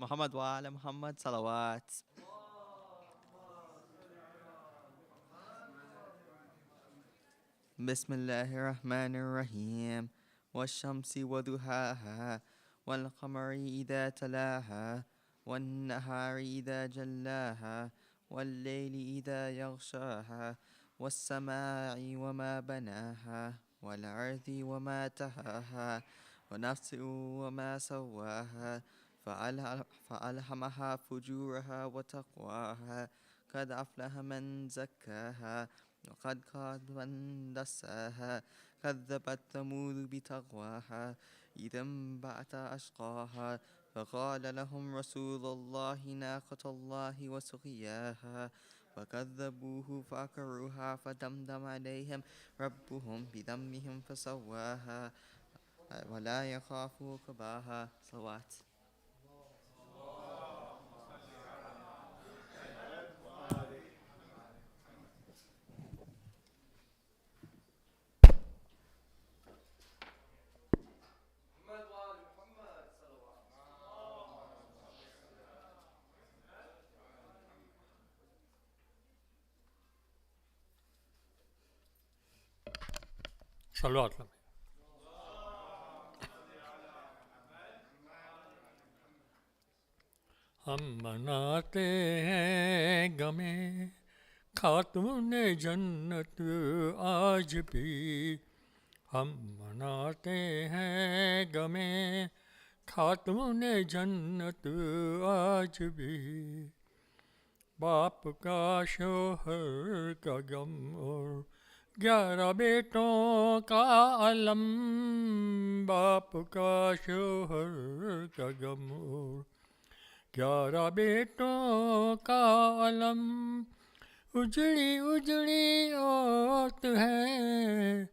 محمد وعلى محمد صلوات. بسم الله الرحمن الرحيم. والشمس وضحاها والقمر إذا تلاها والنهار إذا جلاها والليل إذا يغشاها والسماء وما بناها والأرض وما طحاها ونفس وما سواها فألهمها فجورها وتقواها. قد أفلح من زكاها وقد خاب من دساها. كذبت ثمود بتقواها إذ انبعث أشقاها فقال لهم رسول الله ناقة الله وسقياها فكذبوه فعقروها فدمدم عليهم ربهم بذنبهم فسواها ولا يخاف عقباها. صلوات. صلوات. ہم مناتے ہیں غمیں خاتون جنت آج بھی. ہم مناتے ہیں غمیں خاتون جنت آج بھی. باپ کا شوہر کا غم اور 11 بیٹوں کا علم. باپ کا شوہر کا غم اور 11 بیٹوں کا علم. اجڑی اجڑی عورت ہے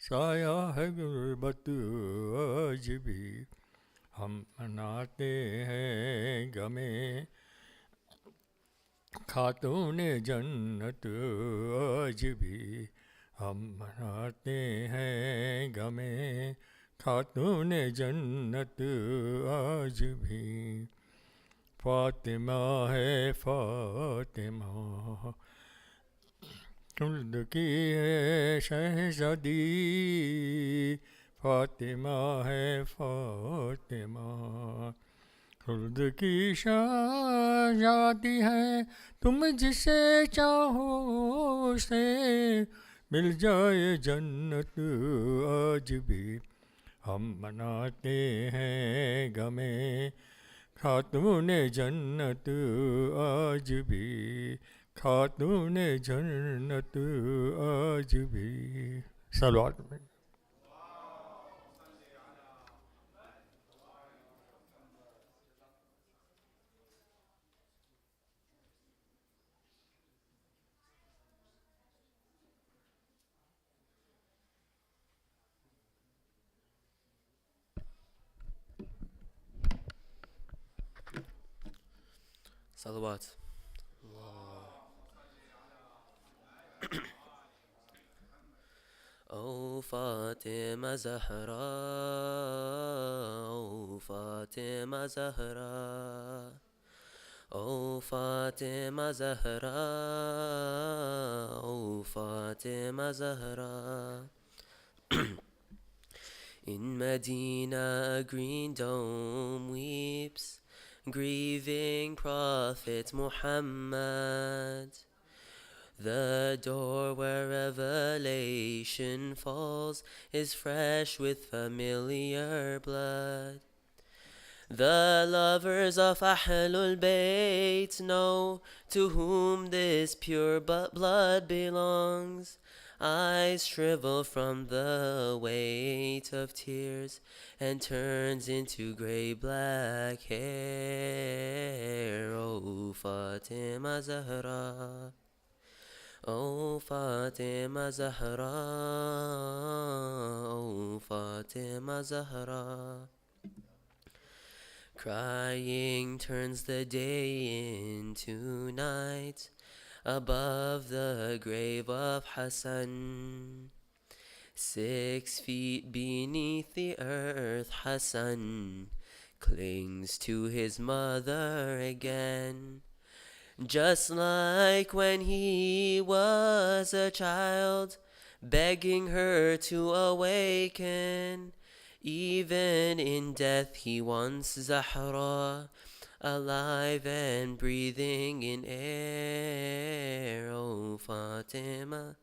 سایہ ہے غربت آج بھی. ہم مناتے ہیں غمیں خاتون جنت آج بھی. ہم مناتے ہیں غمیں خاتون جنت آج بھی. فاطمہ ہے فاطمہ خلد کی ہے شہزادی. فاطمہ ہے فاطمہ خلد کی شہزادی ہے. تم جسے چاہو اسے مل جائے جنت آج بھی. ہم مناتے ہیں غمیں خاتون جنت آج بھی. خاتون جنت آج بھی. صلوات میں. صلوات. او فاطمہ زہرا او فاطمہ زہرا او فاطمہ زہرا او Fatima Zahra. In Medina a green dome weeps, grieving Prophet Muhammad. The door where revelation falls is fresh with familiar blood. The lovers of Ahlul Bayt know to whom this pure blood belongs. Eyes shrivel from the weight of tears and turns into gray black hair. Oh Fatima Zahra, oh Fatima Zahra, oh Fatima Zahra. Crying turns the day into night above the grave of Hassan. 6 feet beneath the earth, Hassan clings to his mother again, just like when he was a child, begging her to awaken. Even in death he wants Zahra, alive and breathing in air. Oh Fatima,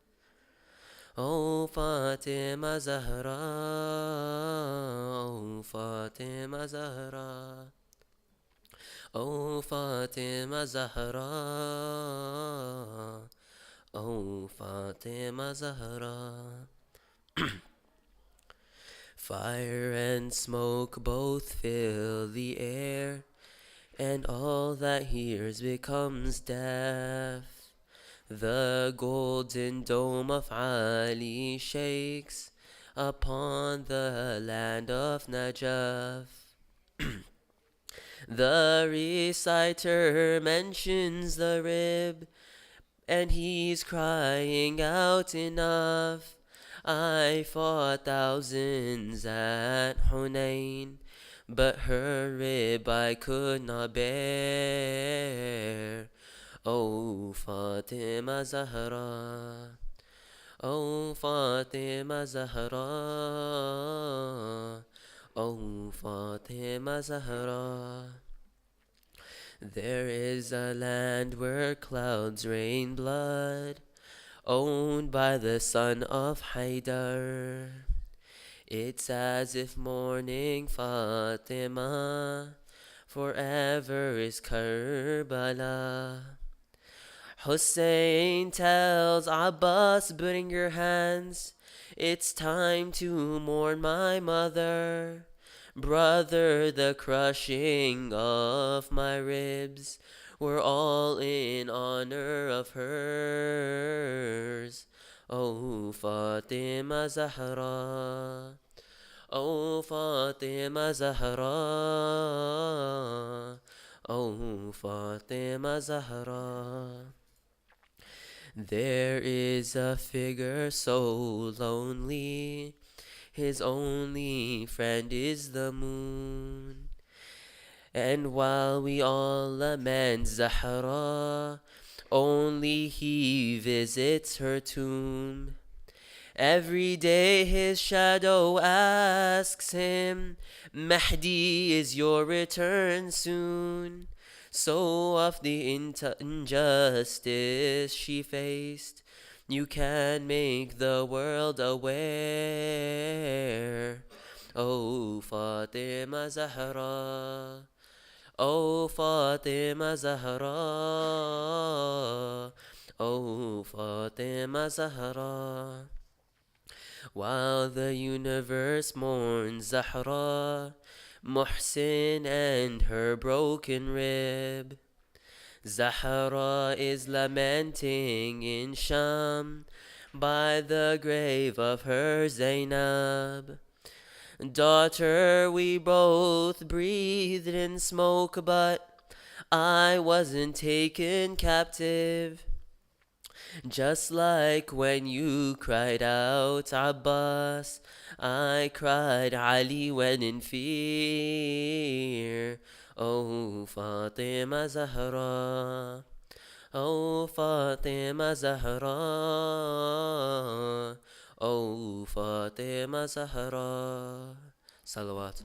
oh Fatima Zahra, oh Fatima Zahra, oh Fatima Zahra, oh Fatima Zahra. Fire and smoke both fill the air, and all that hears becomes deaf. The golden dome of Ali shakes upon the land of Najaf. The reciter mentions the rib, and he's crying out enough. I fought thousands at Hunain, but her rib I could not bear. Oh Fatima Zahra, oh Fatima Zahra, oh Fatima Zahra. There is a land where clouds rain blood, owned by the son of Haidar. It's as if mourning Fatima forever is Karbala. Hussein tells Abbas, bring your hands, it's time to mourn my mother. Brother, the crushing of my ribs were all in honor of hers. Oh Fatima Zahra, oh Fatima Zahra, oh Fatima Zahra. There is a figure so lonely, his only friend is the moon. And while we all lament Zahra, only he visits her tomb. Every day his shadow asks him, Mahdi, is your return soon? So of the injustice she faced, you can make the world aware. Oh Fatima Zahra, oh Fatima Zahra, oh Fatima Zahra. While the universe mourns Zahra, Muhsin and her broken rib, Zahra is lamenting in Sham by the grave of her Zainab. Daughter, we both breathed in smoke, but I wasn't taken captive. Just like when you cried out Abbas, I cried Ali when in fear. Oh Fatima Zahra, oh Fatima Zahra, oh Fatima Zahra. Salawat.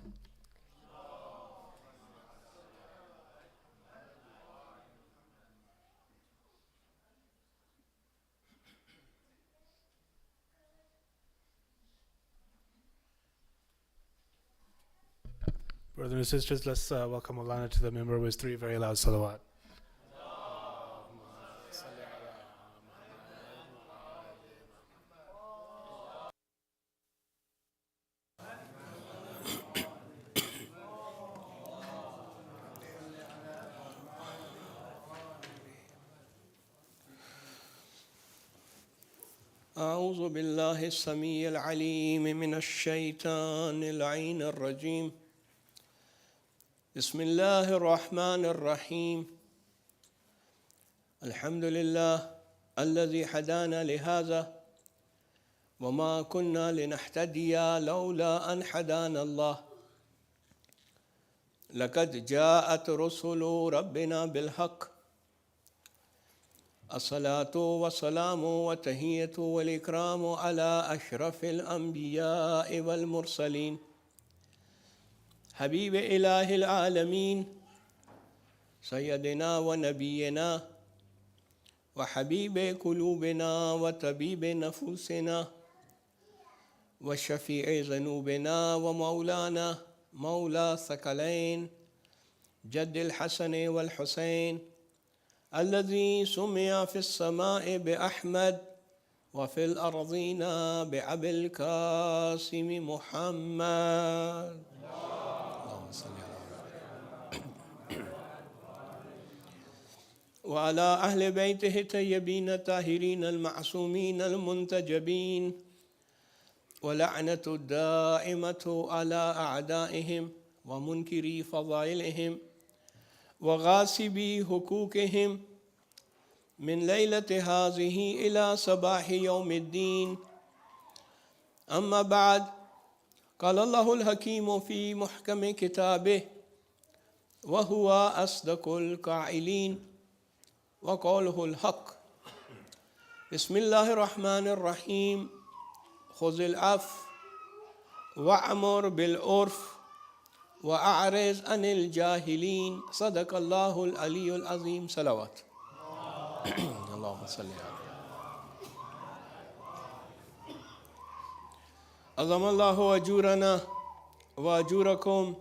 Brothers and sisters, let's welcome Maulana to the member with 3 very loud salawat. أعوذ بالله السميع العليم من الشيطان اللعين الرجيم. بسم الله الرحمن الرحيم. الحمد لله الذي هدانا لهذا وما كنا لنهتدي لولا أن هدانا الله. لقد جاءت رسل ربنا بالحق الصلاة والسلام والتحية والإكرام على أشرف الأنبياء والمرسلين حبيب إله العالمين سيدنا ونبينا وحبيب قلوبنا وطبيب نفوسنا وشفيع ذنوبنا ومولانا مولى الثقلين جد الحسن والحسين الذي سمي في السماء بأحمد وفي الأرضين بأبي القاسم محمد اللهم صل وعلى أهل بيته الطيبين الطاهرين المعصومين المنتجبين ولعنة الدائمة على أعدائهم ومنكري فضائلهم وغاصبي حقوقهم من ليلة هذه إلى صباح يوم الدين أما بعد قال الله الحكيم في محكم كتابه وهو أصدق القائلين وقوله الحق بسم الله الرحمن الرحيم خذ العفو وأمر بالعرف وأعرض عن الجاهلين صدق الله العلي العظيم صلوات اللهم صل على عظم الله أجورنا وأجوركم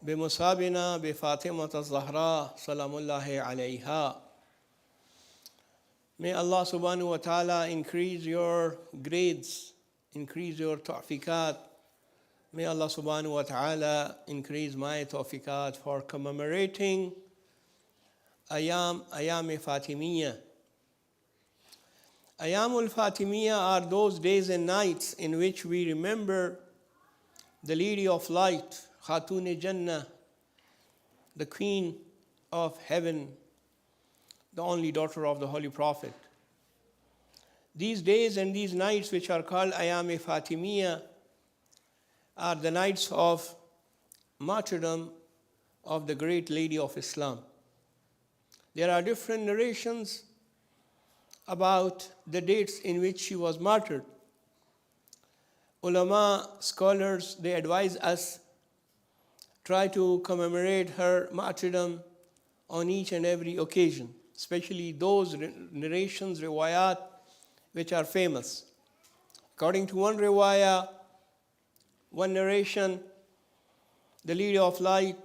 بمصابنا بفاطمة الزهراء سلام الله عليها. May Allah subhanahu wa ta'ala increase your grades, increase your tawfiqat. May Allah subhanahu wa ta'ala increase my tawfiqat for commemorating Ayam Fatimiyya. Ayamul Fatimiyya are those days and nights in which we remember the Lady of Light, Khatun Jannah, the Queen of Heaven, the only daughter of the Holy Prophet. These days and these nights, which are called Ayam Fatimiyya, are the nights of martyrdom of the great Lady of Islam. There are different narrations about the dates in which she was martyred. Ulama, scholars, they advise us try to commemorate her martyrdom on each and every occasion, especially those narrations, riwayat, which are famous. According to one riwayah, one narration, the Lady of Light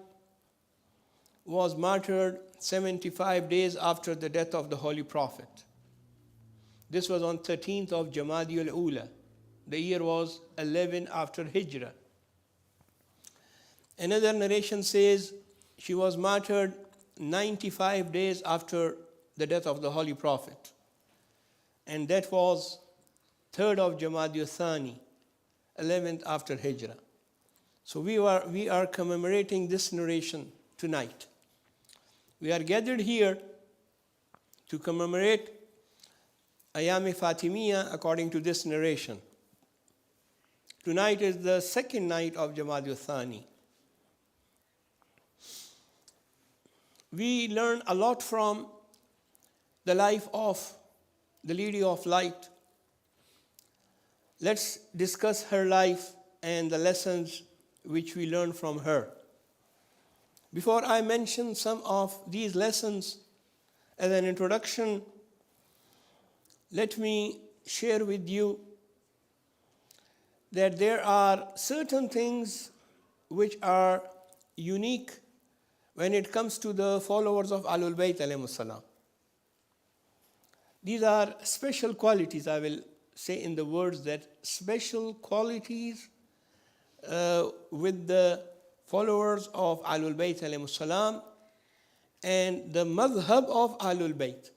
was martyred 75 days after the death of the Holy Prophet. This was on 13th of Jamadi al-Ula. The year was 11 after Hijrah. Another narration says she was martyred 95 days after the death of the Holy Prophet. And that was 3rd of Jamadi al-Thani, 11th after Hijrah. So we are commemorating this narration tonight. We are gathered here to commemorate Ayam Fatimiyya according to this narration. Tonight is the second night of Jamadi al-Thani. We learn a lot from the life of the Lady of Light. Let's discuss her life and the lessons which we learn from her. Before I mention some of these lessons as an introduction, let me share with you that there are certain things which are unique when it comes to the followers of Ahlul Bayt alayhimus salam. These are special qualities, I will say in the words that special qualities with the followers of Ahlul Bayt alayhimus salam and the madhab of Ahlul Bayt.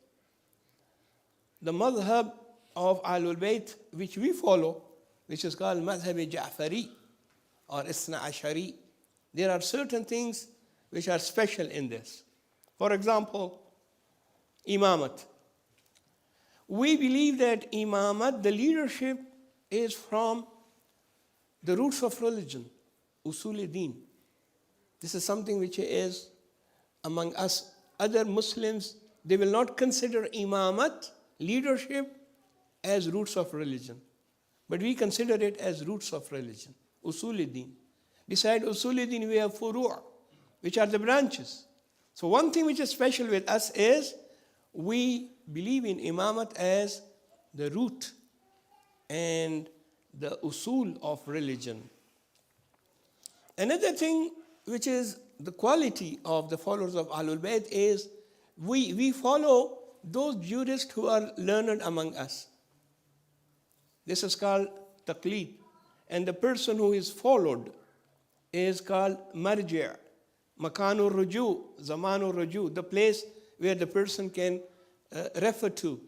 The madhab of Ahlul Bayt which we follow, which is called madhab Ja'fari or ITHNA-ASHERI, there are certain things which are special in this. For example, imamat. We believe that imamat, the leadership, is from the roots of religion, usul-e-din. This is something which is among us. Other Muslims, they will not consider imamat, leadership, as roots of religion. But we consider it as roots of religion, usul-e-din. Beside usul-e-din, we have furu', which are the branches. So one thing which is special with us is we believe in imamat as the root and the usul of religion. Another thing which is the quality of the followers of Ahlul Bayt is we follow those jurists who are learned among us. This is called taqleed. And the person who is followed is called marji', makanur ruju, zamanur ruju, the place where the person can refer to,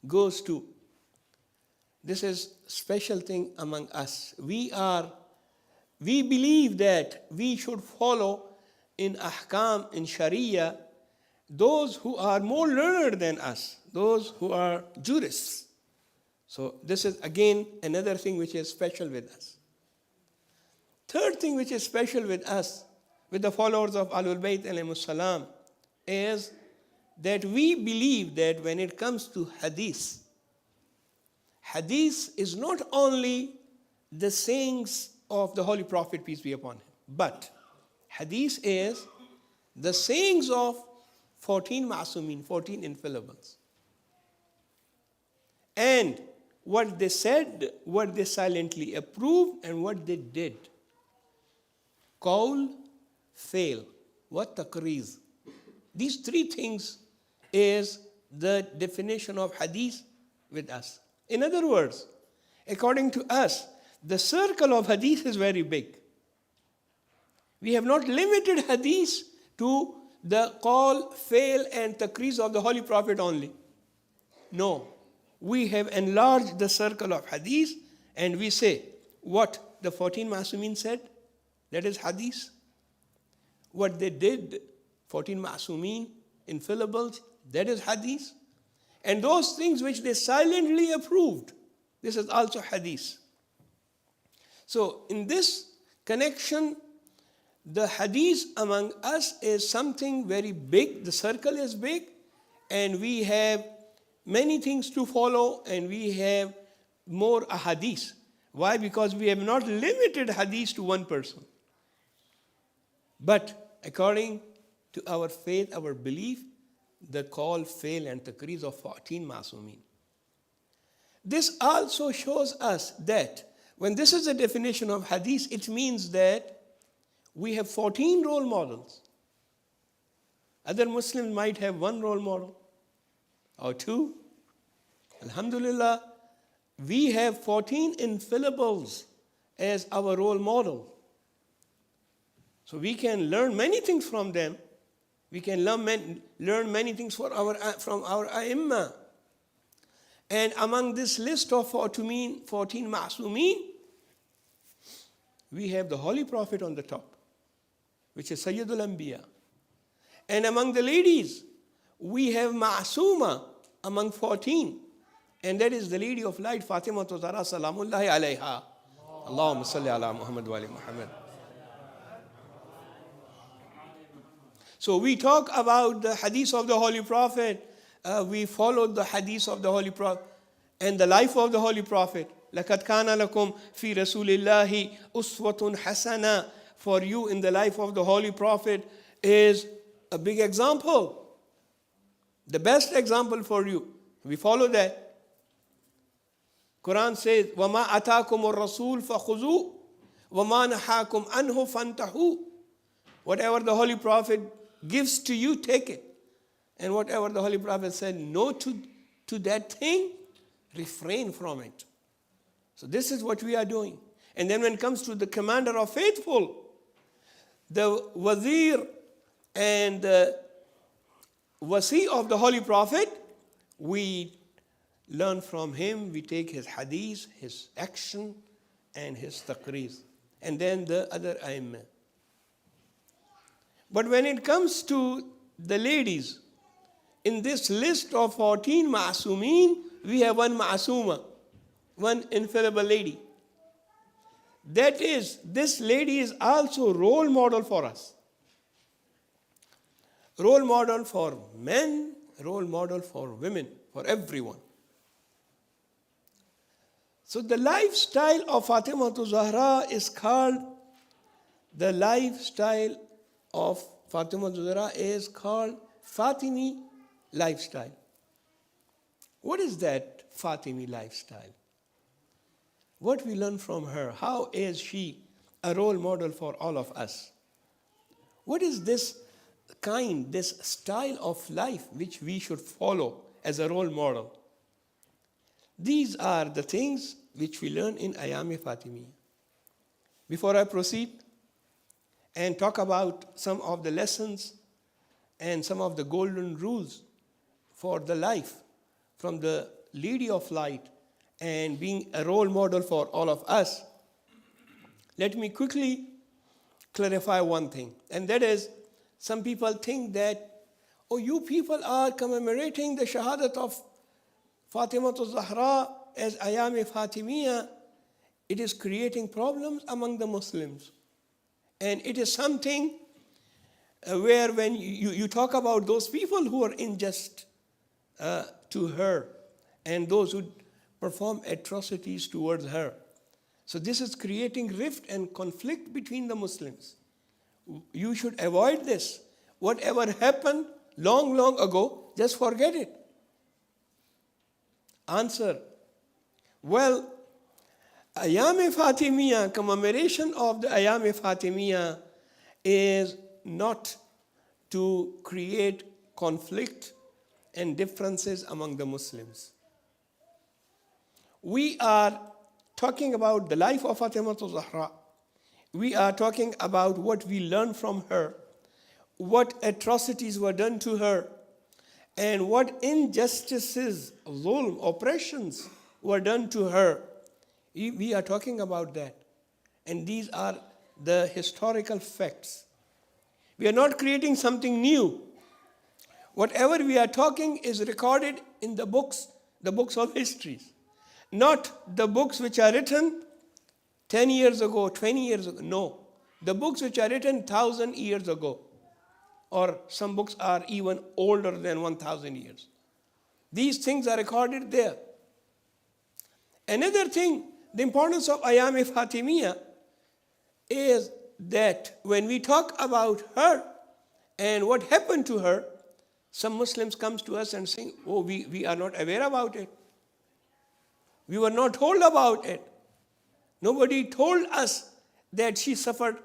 goes to. This is special thing among us. We believe that we should follow in ahkam, in sharia, those who are more learned than us, those who are jurists. So this is again another thing which is special with us. Third thing which is special with us, with the followers of Ahlul Bayt alayhimus salam, is that we believe that when it comes to hadith, hadith is not only the sayings of the Holy Prophet, peace be upon him, but hadith is the sayings of 14 ma'sumin, 14 infallibles. And what they said, what they silently approved, and what they did. Qawl, fail, what taqreez. These three things is the definition of hadith with us. In other words, according to us, the circle of hadith is very big. We have not limited hadith to the qawl, fail, and taqreez of the Holy Prophet only. No. We have enlarged the circle of hadith and we say what the 14 ma'sumin said, that is hadith. What they did, 14 ma'sumin, infallibles, that is hadith. And those things which they silently approved, this is also hadith. So in this connection, the hadith among us is something very big, the circle is big, and we have many things to follow, and we have more ahadith. Why? Because we have not limited hadith to one person. But according to our faith, our belief, the qawl, fail, and taqreez of 14 ma'sumin. This also shows us that when this is the definition of hadith, it means that we have 14 role models. Other Muslims might have one role model or two. Alhamdulillah, we have 14 infallibles as our role model. So we can learn many things from them. We can learn many things from our ai''imma. And among this list of 14 ma'sumin, we have the Holy Prophet on the top, which is Sayyidul Anbiya. And among the ladies, we have Ma'asuma among 14. And that is the Lady of Light, Fatima Zahra Salamullahi alayha. Allahumma salli ala Muhammad wa ali Muhammad. So we talk about the hadith of the Holy Prophet. We followed the hadith of the Holy Prophet and the life of the Holy Prophet. لَقَدْ كَانَ لَكُمْ فِي رَسُولِ اللَّهِ أُسْوَةٌ حَسَنَةٌ. For you in the life of the Holy Prophet is a big example. The best example for you. We follow that. Quran says, وَمَا أَتَاكُمُ الرَّسُولُ فَخُذُوهُ وَمَا نَهَاكُمْ عَنْهُ فَانْتَهُوا. Whatever the Holy Prophet gives to you, take it. And whatever the Holy Prophet said no to that thing, refrain from it. So this is what we are doing. And then when it comes to the commander of faithful, the wazir and the wasi of the Holy Prophet, we learn from him, we take his hadith, his action, and his taqreez. And then the other ai''imma. But when it comes to the ladies, in this list of 14 ma'sumin, we have one ma'suma, one infallible lady. That is, this lady is also role model for us. Role model for men, role model for women, for everyone. So the lifestyle of Fatima Zahra is called, the lifestyle of Fatima Zahra is called Fatimi lifestyle. What is that Fatimi lifestyle? What we learn from her? How is she a role model for all of us? What is this kind, this style of life which we should follow as a role model? These are the things which we learn in Ayam Fatimiyya. Before I proceed and talk about some of the lessons and some of the golden rules for the life from the Lady of Light and being a role model for all of us, let me quickly clarify one thing, and that is, some people think that, oh, you people are commemorating the Shahadat of Fatima Zahra as Ayam Fatimiyya. It is creating problems among the Muslims. And it is something where when you talk about those people who are unjust to her and those who perform atrocities towards her. So this is creating rift and conflict between the Muslims. You should avoid this. Whatever happened long, long ago, just forget it. Answer. Well, Ayam Fatimiyya, commemoration of the Ayam Fatimiyya is not to create conflict and differences among the Muslims. We are talking about the life of Fatima Zahra. We are talking about what we learned from her, what atrocities were done to her, and what injustices, zulm, oppressions were done to her. We are talking about that. And these are the historical facts. We are not creating something new. Whatever we are talking is recorded in the books of histories. Not the books which are written 10 years ago, 20 years ago. No. The books which are written 1,000 years ago. Or some books are even older than 1,000 years. These things are recorded there. Another thing, the importance of Ayam Fatimiyya is that when we talk about her and what happened to her, some Muslims comes to us and say, oh, we are not aware about it. We were not told about it. Nobody told us that she suffered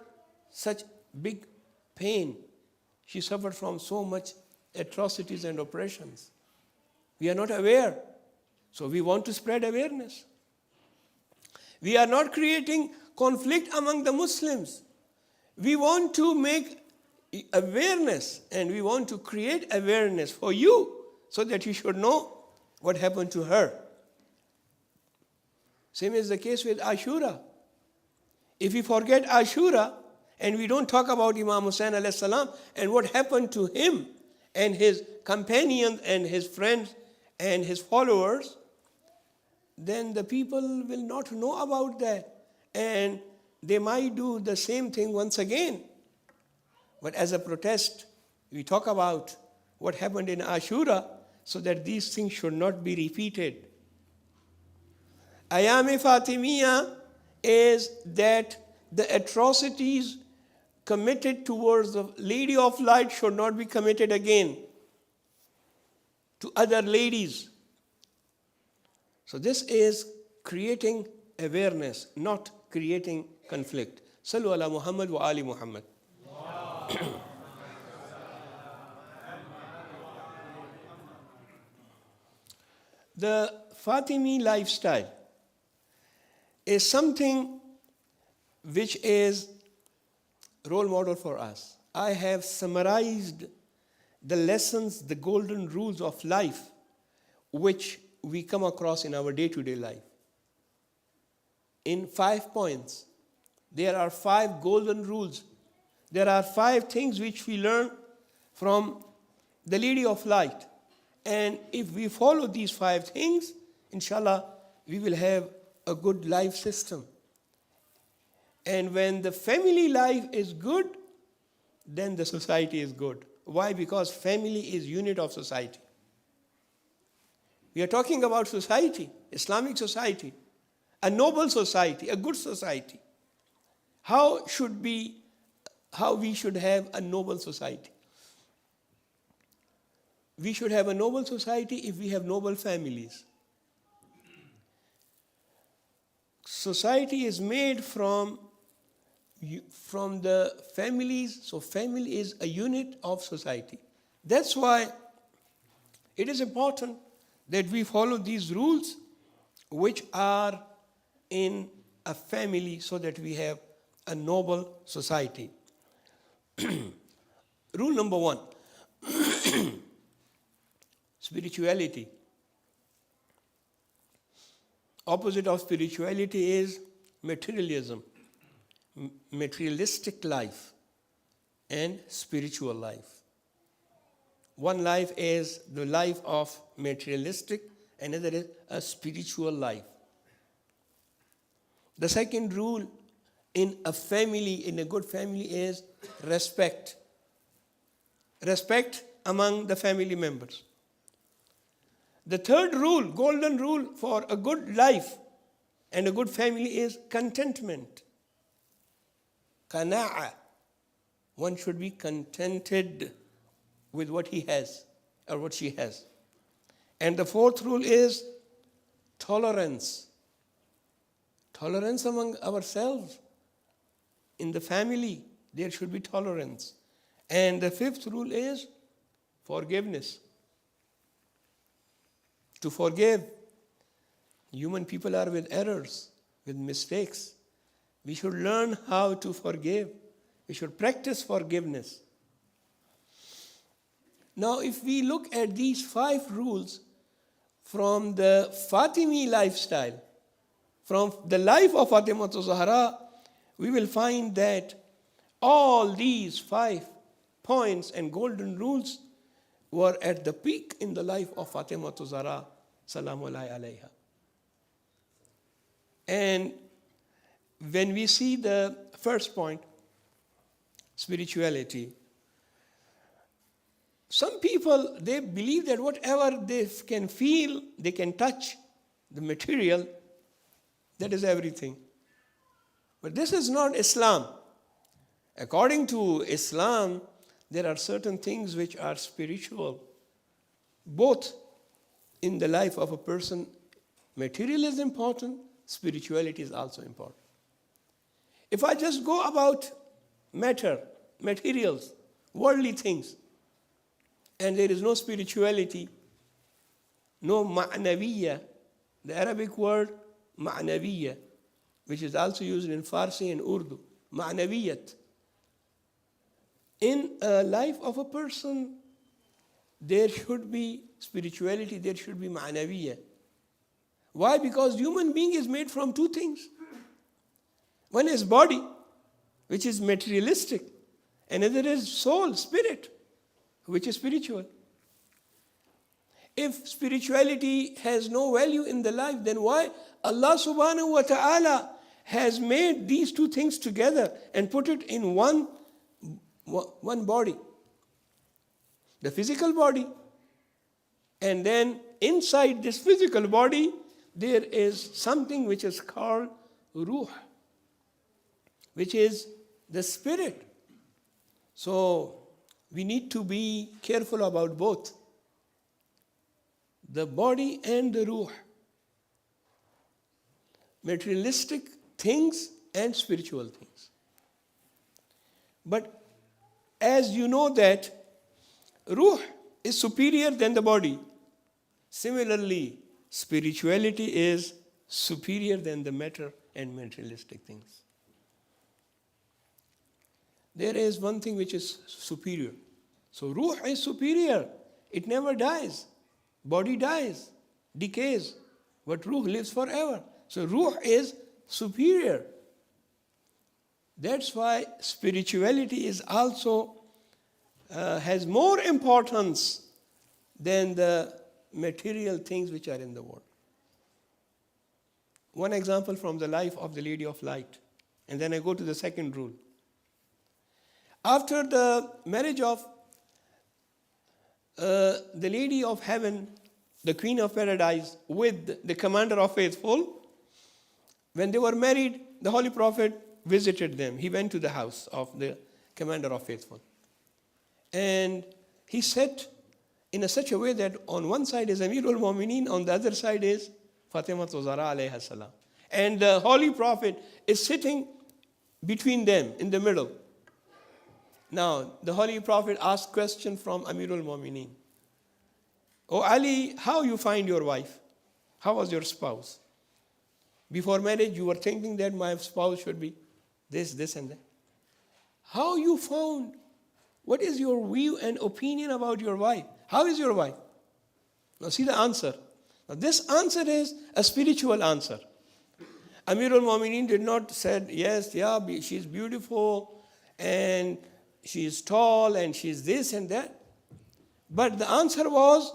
such big pain. She suffered from so much atrocities and oppressions. We are not aware. So we want to spread awareness. We are not creating conflict among the Muslims. We want to make awareness and we want to create awareness for you so that you should know what happened to her. Same is the case with Ashura. If we forget Ashura and we don't talk about Imam Hussain alayhi salam and what happened to him and his companions and his friends and his followers, then the people will not know about that. And they might do the same thing once again. But as a protest, we talk about what happened in Ashura so that these things should not be repeated. Ayam Fatimiyya is that the atrocities committed towards the Lady of Light should not be committed again to other ladies. So this is creating awareness, not creating conflict. Sallu ala Muhammad wa ali Muhammad. The Fatimi lifestyle is something which is role model for us. I have summarized the lessons, the golden rules of life which we come across in our day-to-day life. In 5 points, there are 5 golden rules. There are 5 things which we learn from the Lady of Light. And if we follow these 5 things, inshallah, we will have a good life system. And when the family life is good, then the society is good. Why? Because family is unit of society. We are talking about society, Islamic society, a noble society, a good society. How we should have a noble society? We should have a noble society if we have noble families. Society is made from the families, so family is a unit of society. That's why it is important that we follow these rules which are in a family so that we have a noble society. Rule number 1, spirituality. Opposite of spirituality is materialism, materialistic life and spiritual life. One life is the life of materialistic, another is a spiritual life. The second rule in a family, in a good family, is respect. Respect among the family members. The third rule, golden rule for a good life and a good family is contentment. Qana'a. One should be contented with what he has or what she has. And the fourth rule is tolerance. Tolerance among ourselves. In the family, there should be tolerance. And the fifth rule is forgiveness. To forgive. Human people are with errors, with mistakes. We should learn how to forgive. We should practice forgiveness. Now, if we look at these 5 rules from the Fatimi lifestyle, from the life of Fatimah Zahra, we will find that all these 5 points and golden rules were at the peak in the life of Fatimah Zahra, salamullahi alayha. And when we see the first point, spirituality, some people, they believe that whatever they can feel, they can touch, the material, that is everything. But this is not Islam. According to Islam, there are certain things which are spiritual. Both in the life of a person, material is important, spirituality is also important. If I just go about matter, materials, worldly things, and there is no spirituality, no ma'naviyya, the Arabic word ma'naviyya, which is also used in Farsi and Urdu, ma'naviyyat. In a life of a person, there should be spirituality, there should be ma'naviyya. Why? Because human being is made from 2 things. One is body, which is materialistic. Another is soul, spirit, which is spiritual. If spirituality has no value in the life, then why Allah subhanahu wa ta'ala has made these 2 things together and put it in one body? The physical body. And then inside this physical body, there is something which is called ruh, which is the spirit. So we need to be careful about both, the body and the ruh, materialistic things and spiritual things. But as you know that ruh is superior than the body, similarly, spirituality is superior than the matter and materialistic things. There is one thing which is superior. So ruh is superior. It never dies. Body dies, decays, but ruh lives forever. So ruh is superior. That's why spirituality is also has more importance than the material things which are in the world. One example from the life of the Lady of Light, And then I go to the second rule. After the marriage of the Lady of Heaven, the Queen of Paradise, with the Commander of Faithful, when they were married, the Holy Prophet visited them. He went to the house of the Commander of Faithful. And he sat in such a way that on one side is Amirul Mu'mineen, on the other side is Fatimiyya alayha salam. And the Holy Prophet is sitting between them in the middle. Now, the Holy Prophet asked question from Amirul Mu'mineen. Oh Ali, how you find your wife? How was your spouse? Before marriage, you were thinking that my spouse should be this and that. How you found? What is your view and opinion about your wife? How is your wife? Now see the answer. Now this answer is a spiritual answer. Amirul Mu'mineen did not said, yes, yeah, she's beautiful and she's tall and she's this and that. But the answer was,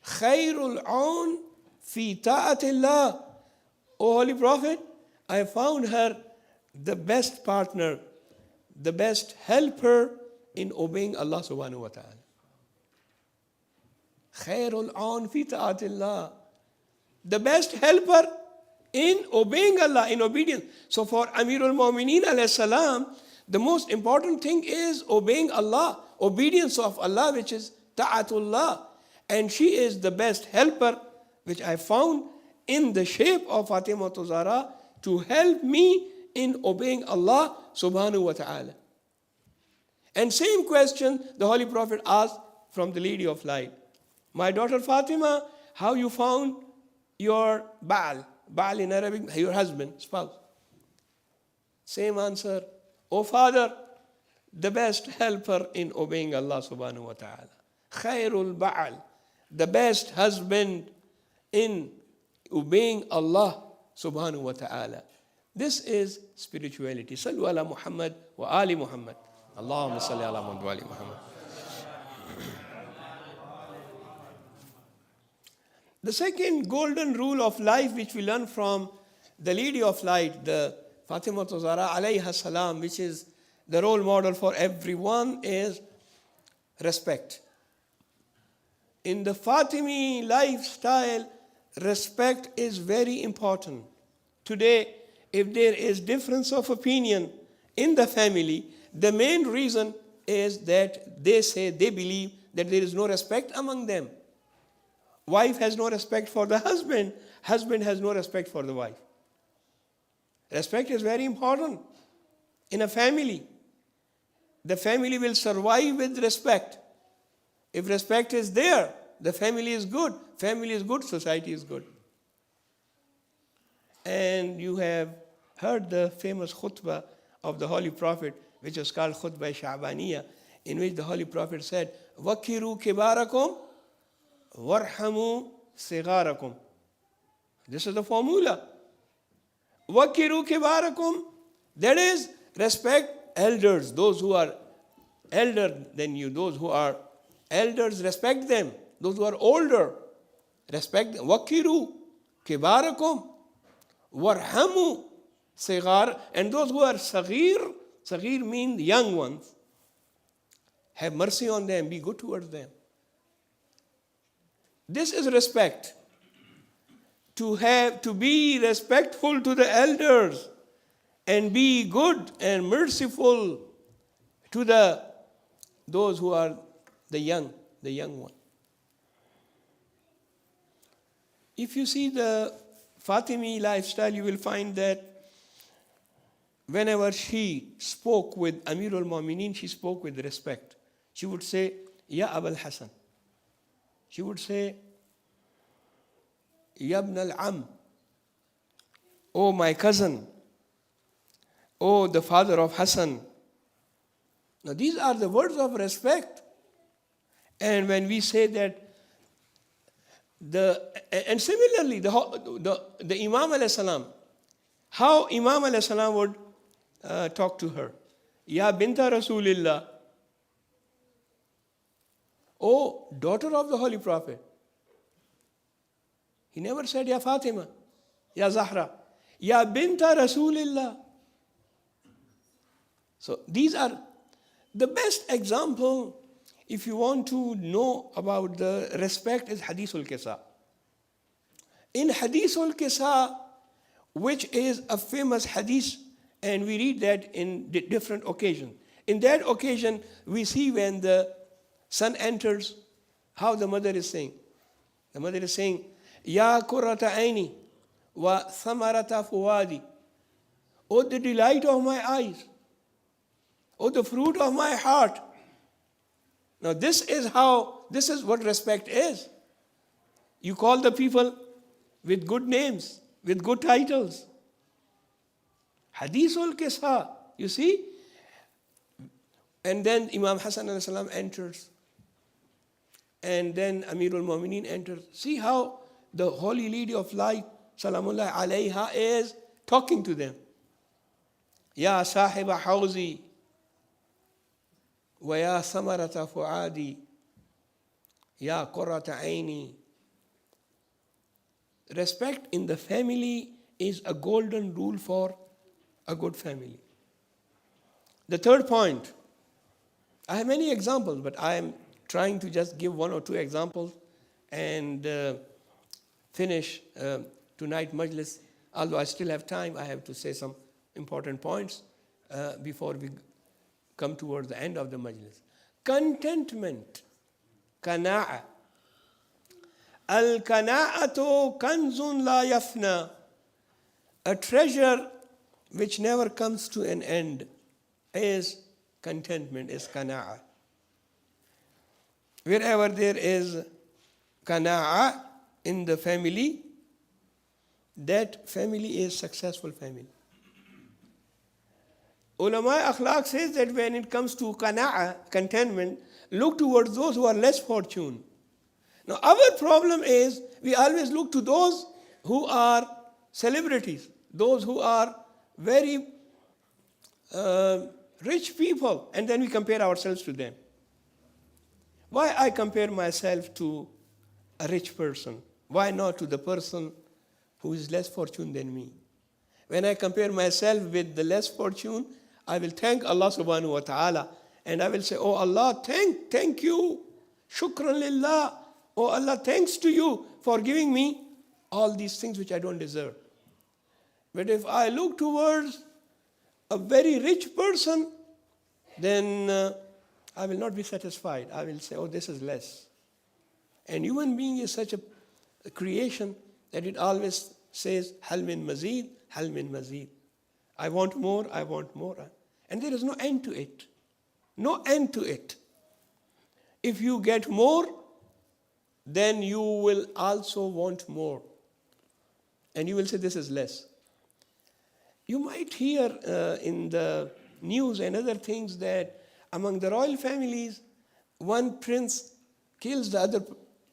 Khairul aun fi ta'atillah. O Holy Prophet, I found her the best partner, the best helper in obeying Allah subhanahu wa ta'ala. Khairul aun fi ta'atillah. The best helper in obeying Allah, in obedience. So for Amirul Mu'mineen alayhi salam, the most important thing is obeying Allah, obedience of Allah, which is ta'atullah. And she is the best helper, which I found in the shape of Fatima Zahra to help me in obeying Allah subhanahu wa ta'ala. And same question the Holy Prophet asked from the Lady of Light. My daughter Fatima, how you found your Baal? Baal in Arabic, your husband, spouse. Same answer. O Father, the best helper in obeying Allah subhanahu wa ta'ala. Khairul Baal, the best husband in obeying Allah subhanahu wa ta'ala. This is spirituality. Sallu ala Muhammad wa ali Muhammad. Allahumma salli ala Muhammad wa ali Muhammad. The second golden rule of life which we learn from the Lady of Light, the Fatima Zahra alayha salam, which is the role model for everyone, is respect. In the Fatimi lifestyle, respect is very important. Today, if there is difference of opinion in the family, the main reason is that they believe that there is no respect among them. Wife has no respect for the husband. Husband has no respect for the wife. Respect is very important in a family. The family will survive with respect. If respect is there, the family is good. Family is good, society is good. And you have heard the famous khutbah of the Holy Prophet, which is called khutbah Sha'baniyya, in which the Holy Prophet said, Wakiru kibarakum warhamu sigarakum. This is the formula. Wakiru kibarakum, that is, respect elders, those who are elder than you, those who are elders, respect them. Those who are older, respect them. Wakiru kibarakum warhamu sigar, and those who are sagir, sagir means young ones, have mercy on them, be good towards them. This is respect. To be respectful to the elders and be good and merciful to those who are the young one. If you see the Fatimi lifestyle, you will find that whenever she spoke with Amirul Mu'mineen, she spoke with respect. She would say, Ya Abul Hasan. She would say, Ya Ibn al-Am. Oh, my cousin. Oh, the father of Hassan. Now, these are the words of respect. And when we say that, and similarly, the Imam alayhi salam, how Imam alayhi salam would talk to her. Ya binta Rasulillah. Oh, daughter of the Holy Prophet. He never said, Ya Fatima, Ya Zahra. Ya binta Rasulillah. So these are the best example. If you want to know about the respect, is Hadithul Qisa. In Hadithul Qisa, which is a famous hadith, and we read that in different occasions. In that occasion, we see when the son enters, how the mother is saying. The mother is saying, Ya qurrata aini wa thamarata fuwadi. Oh, the delight of my eyes. Oh, the fruit of my heart. Now this is what respect is. You call the people with good names, with good titles. Hadithul Qisa, you see? And then Imam Hassan alayhi salam enters. And then Amirul Mu'mineen enters. See how the Holy Lady of Light, Salamullah alayha, is talking to them. Ya sahiba hawzi, wa ya samarata fuadi, ya qurrata aini. Respect in the family is a golden rule for a good family. The third point, I have many examples, but I am trying to just give one or two examples and finish tonight majlis. Although I still have time, I have to say some important points before we come towards the end of the majlis. Contentment, qana'a. Al-qana'atu kanzun la yafna. A treasure which never comes to an end is contentment, is qana'a. Wherever there is qana'a in the family, that family is successful family. Ulama akhlaq says that when it comes to qana'a, contentment, look towards those who are less fortunate. Now our problem is we always look to those who are celebrities, those who are very rich people, and then we compare ourselves to them. Why I compare myself to a rich person? Why not to the person who is less fortunate than me? When I compare myself with the less fortunate, I will thank Allah subhanahu wa ta'ala, and I will say, oh Allah, thank you, shukran lillah. Oh Allah, thanks to you for giving me all these things which I don't deserve. But if I look towards a very rich person, then I will not be satisfied. I will say, oh, this is less. And human being is such a creation that it always says, hal min mazid, hal min mazid. I want more, I want more. And there is no end to it. No end to it. If you get more, then you will also want more. And you will say, this is less. You might hear in the news and other things that among the royal families, one prince kills the other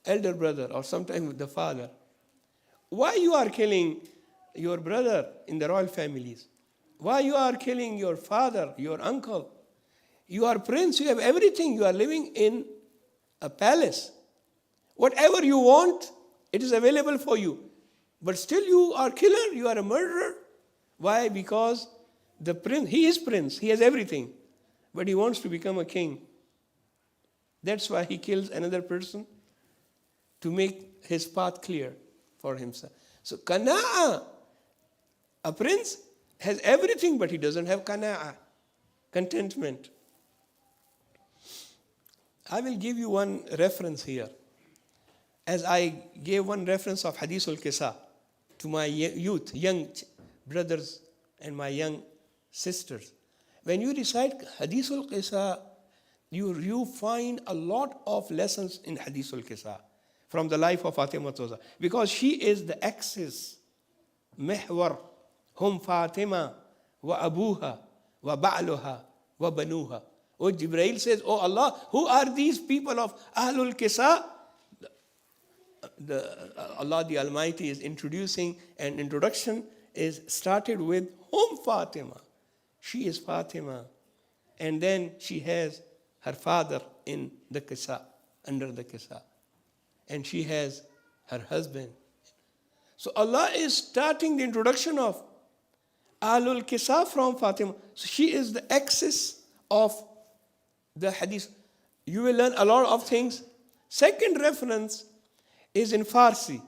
elder brother, or sometimes the father. Why you are killing your brother in the royal families? Why you are killing your father, your uncle? You are prince, you have everything, you are living in a palace. Whatever you want, it is available for you. But still you are killer, you are a murderer. Why? Because the prince, he is prince, he has everything. But he wants to become a king. That's why he kills another person to make his path clear for himself. So qana'a, a prince has everything, but he doesn't have qana'a, contentment. I will give you one reference here. As I gave one reference of Hadithul Qisa to my youth, young brothers and my young sisters. When you recite Hadithul Qisa, you find a lot of lessons in Hadithul Qisa from the life of Fatimiyya Toza. Because she is the axis, mihwar, hum Fatima, wa abuha, wa ba'luha, wa banuha. Oh, Jibreel says, oh Allah, who are these people of Ahlul Qisa? Allah the Almighty is introducing, and introduction is started with Fatima. She is Fatima. And then she has her father in the Qisa, under the Qisa. And she has her husband. So Allah is starting the introduction of Ahlul Kisa from Fatima. So she is the axis of the hadith. You will learn a lot of things. Second reference is in Farsi.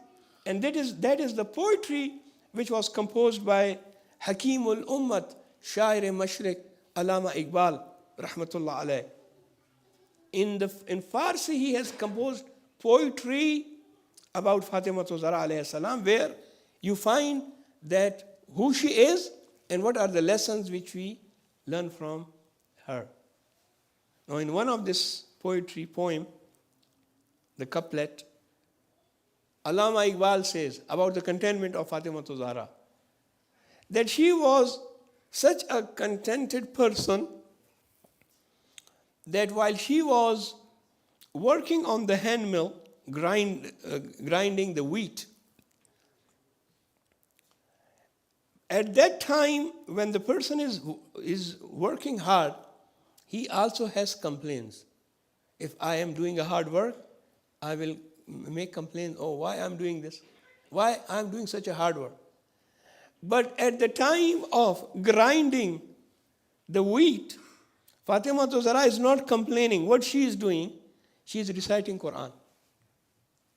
And that is the poetry which was composed by Hakimul Ummat, Shair Mashriq, Allama Iqbal, Rahmatullah alayh. In Farsi, he has composed poetry about Fatima Zahra alayhi salam, where you find that who she is and what are the lessons which we learn from her. Now, in one of this poetry poem, the couplet, Allama Iqbal says about the contentment of Fatima Zahra, that she was such a contented person that while she was working on the hand mill, grinding the wheat, at that time when the person is working hard, he also has complaints. If I am doing a hard work, I will make complaints, oh, why I'm doing this? Why I'm doing such a hard work? But at the time of grinding the wheat, Fatima Zahra is not complaining. What she is doing, she is reciting Quran.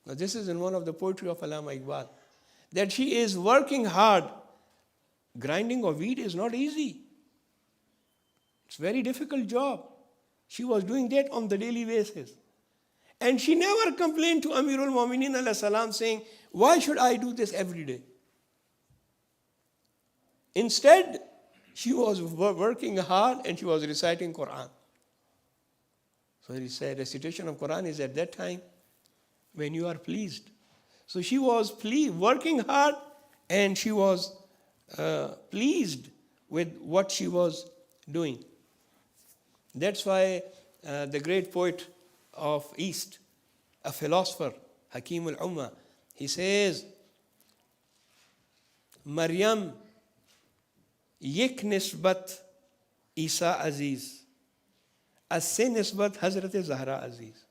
Now this is in one of the poetry of Allama Iqbal, that she is working hard. Grinding of wheat is not easy. It's a very difficult job. She was doing that on the daily basis. And she never complained to Amirul Mu'mineen alayhi salam saying, why should I do this every day? Instead, she was working hard and she was reciting Quran. So he said, recitation of Quran is at that time when you are pleased. So she was working hard and she was pleased with what she was doing. That's why the great poet of East, a philosopher, Hakim al-Ummah, he says, Maryam yek nisbat Isa Aziz, as-se nisbat Hazrat Zahra Aziz.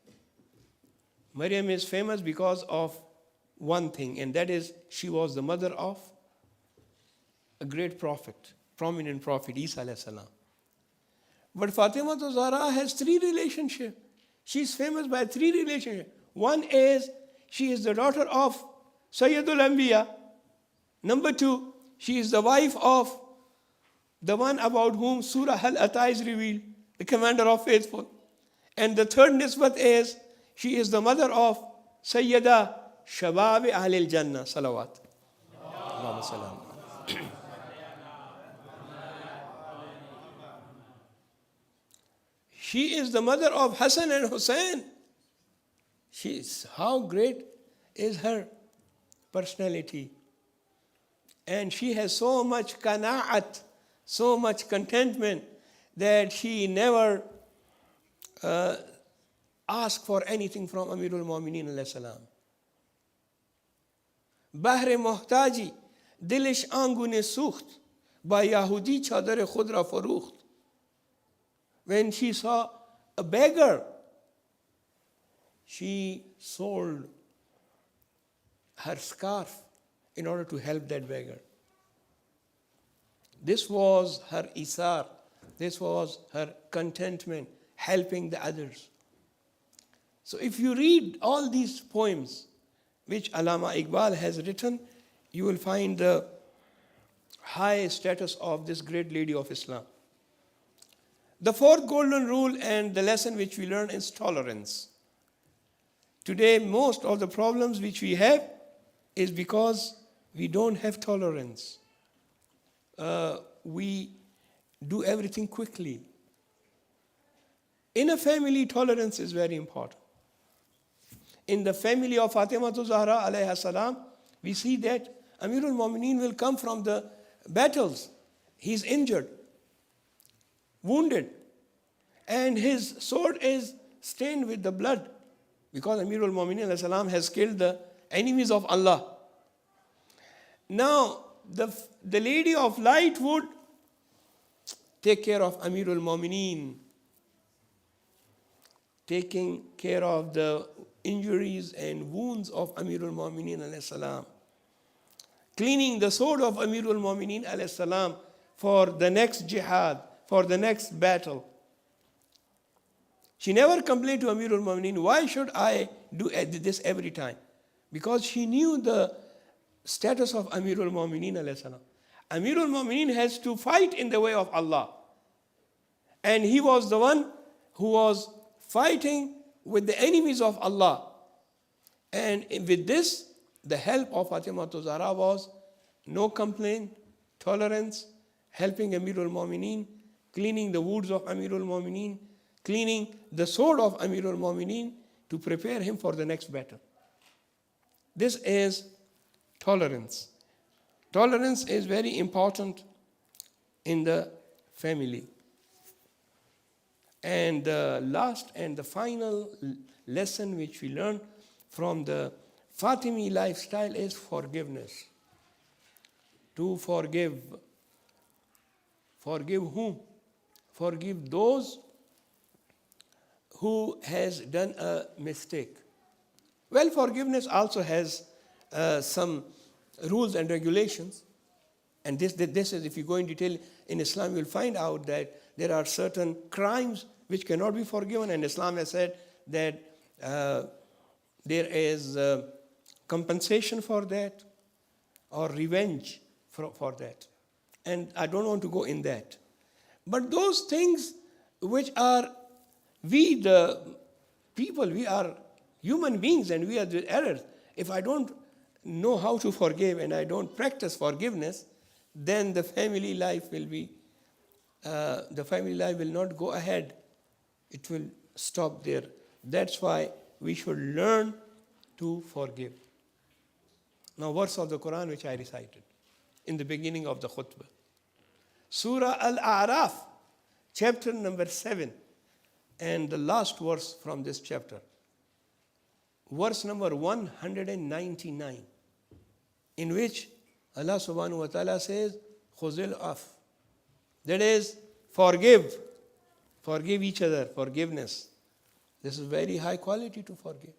Maryam is famous because of one thing, and that is she was the mother of a great prophet, prominent prophet, Isa alayhi salam. But Fatima Zahra has three relationships. She is famous by three relationships. One is she is the daughter of Sayyidul Anbiya. Number two, she is the wife of the one about whom Surah Al-Ata is revealed, the commander of faithful. And the third nisbat is she is the mother of Sayyida Shabab Ahlil Jannah. Salawat. Allahumma salam. She is the mother of Hassan and Hussein. How great is her personality. And she has so much qana'at, so much contentment that she never asked for anything from Amirul Mu'mineen alayhi salam. Bahre Muhtaji, dilish angune sukht, ba Yahudi chadar khud ra farukht. When she saw a beggar, she sold her scarf in order to help that beggar. This was her isar. This was her contentment, helping the others. So if you read all these poems which Allama Iqbal has written, you will find the high status of this great lady of Islam. The fourth golden rule and the lesson which we learn is tolerance. Today, most of the problems which we have is because we don't have tolerance. We do everything quickly. In a family, tolerance is very important. In the family of Fatima Zahra alayha salam, we see that Amirul Mu'mineen will come from the battles. He's injured, wounded, and his sword is stained with the blood because Amirul Mu'mineen alayhi salam has killed the enemies of Allah. Now, the lady of light would take care of Amirul Mu'mineen, taking care of the injuries and wounds of Amirul Mu'mineen alayhi salam, cleaning the sword of Amirul Mu'mineen alayhi salam for the next jihad, for the next battle. She never complained to Amirul Mu'mineen, why should I do this every time? Because she knew the status of Amirul Mu'mineen alayhi salam. Amirul Mu'mineen has to fight in the way of Allah. And he was the one who was fighting with the enemies of Allah. And with this, the help of Fatimah Zahra was no complaint, tolerance, helping Amirul Mu'mineen, cleaning the wounds of Amirul Mu'mineen, cleaning the sword of Amirul Mu'mineen to prepare him for the next battle. This is tolerance. Tolerance is very important in the family. And the last and the final lesson which we learn from the Fatimi lifestyle is forgiveness. To forgive. Forgive whom? Forgive those who has done a mistake. Well, forgiveness also has some rules and regulations. And this is, if you go in detail in Islam, you'll find out that there are certain crimes which cannot be forgiven. And Islam has said that there is compensation for that or revenge for that. And I don't want to go in that. But those things which are, we the people, we are human beings and we are the errors. If I don't know how to forgive and I don't practice forgiveness, then the family life will be, the family life will not go ahead. It will stop there. That's why we should learn to forgive. Now, verse of the Quran which I recited in the beginning of the khutbah. Surah Al-A'raf, chapter number 7, and the last verse from this chapter. Verse number 199, in which Allah subhanahu wa ta'ala says, Khuzil af. That is, forgive. Forgive each other, forgiveness. This is very high quality to forgive.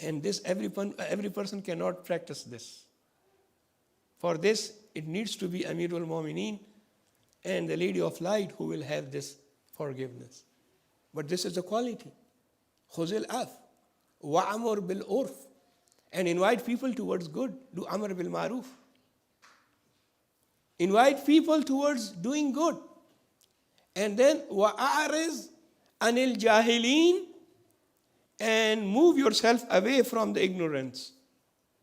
And this every person cannot practice this. For this, it needs to be Amirul Mu'mineen and the Lady of Light who will have this forgiveness. But this is the quality. Khuzil af. Wa'amur bil urf. And invite people towards good. Do amr bil ma'ruf. Invite people towards doing good. And then wa'ariz anil jahilin, and move yourself away from the ignorance.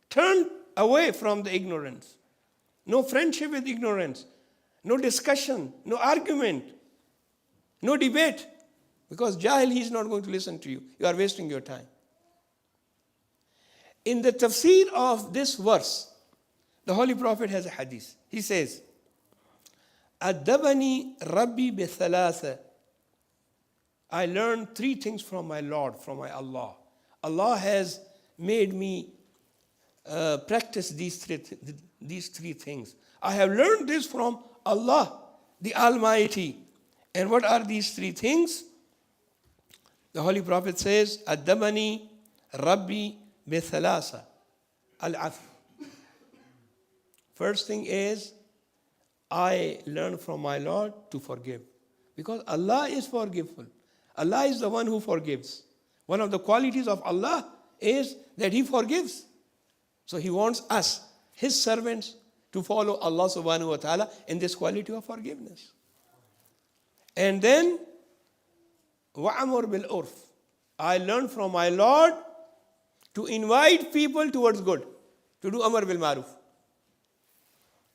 Turn away from the ignorance. No friendship with ignorance. No discussion. No argument. No debate. Because jahil, he is not going to listen to you. You are wasting your time. In the tafsir of this verse, the Holy Prophet has a hadith. He says, Adabani Rabbi bi thalatha. I learned 3 things from my Lord, from my Allah. Allah has made me practice these three things. I have learned this from Allah, the Almighty. And what are these 3 things? The Holy Prophet says, Adabani Rabbi bi thalatha. Al-af. First thing is, I learn from my Lord to forgive. Because Allah is forgiveful. Allah is the one who forgives. One of the qualities of Allah is that He forgives. So He wants us, His servants, to follow Allah subhanahu wa ta'ala in this quality of forgiveness. And then, wa'amur bil urf. I learn from my Lord to invite people towards good, to do amr bil ma'ruf.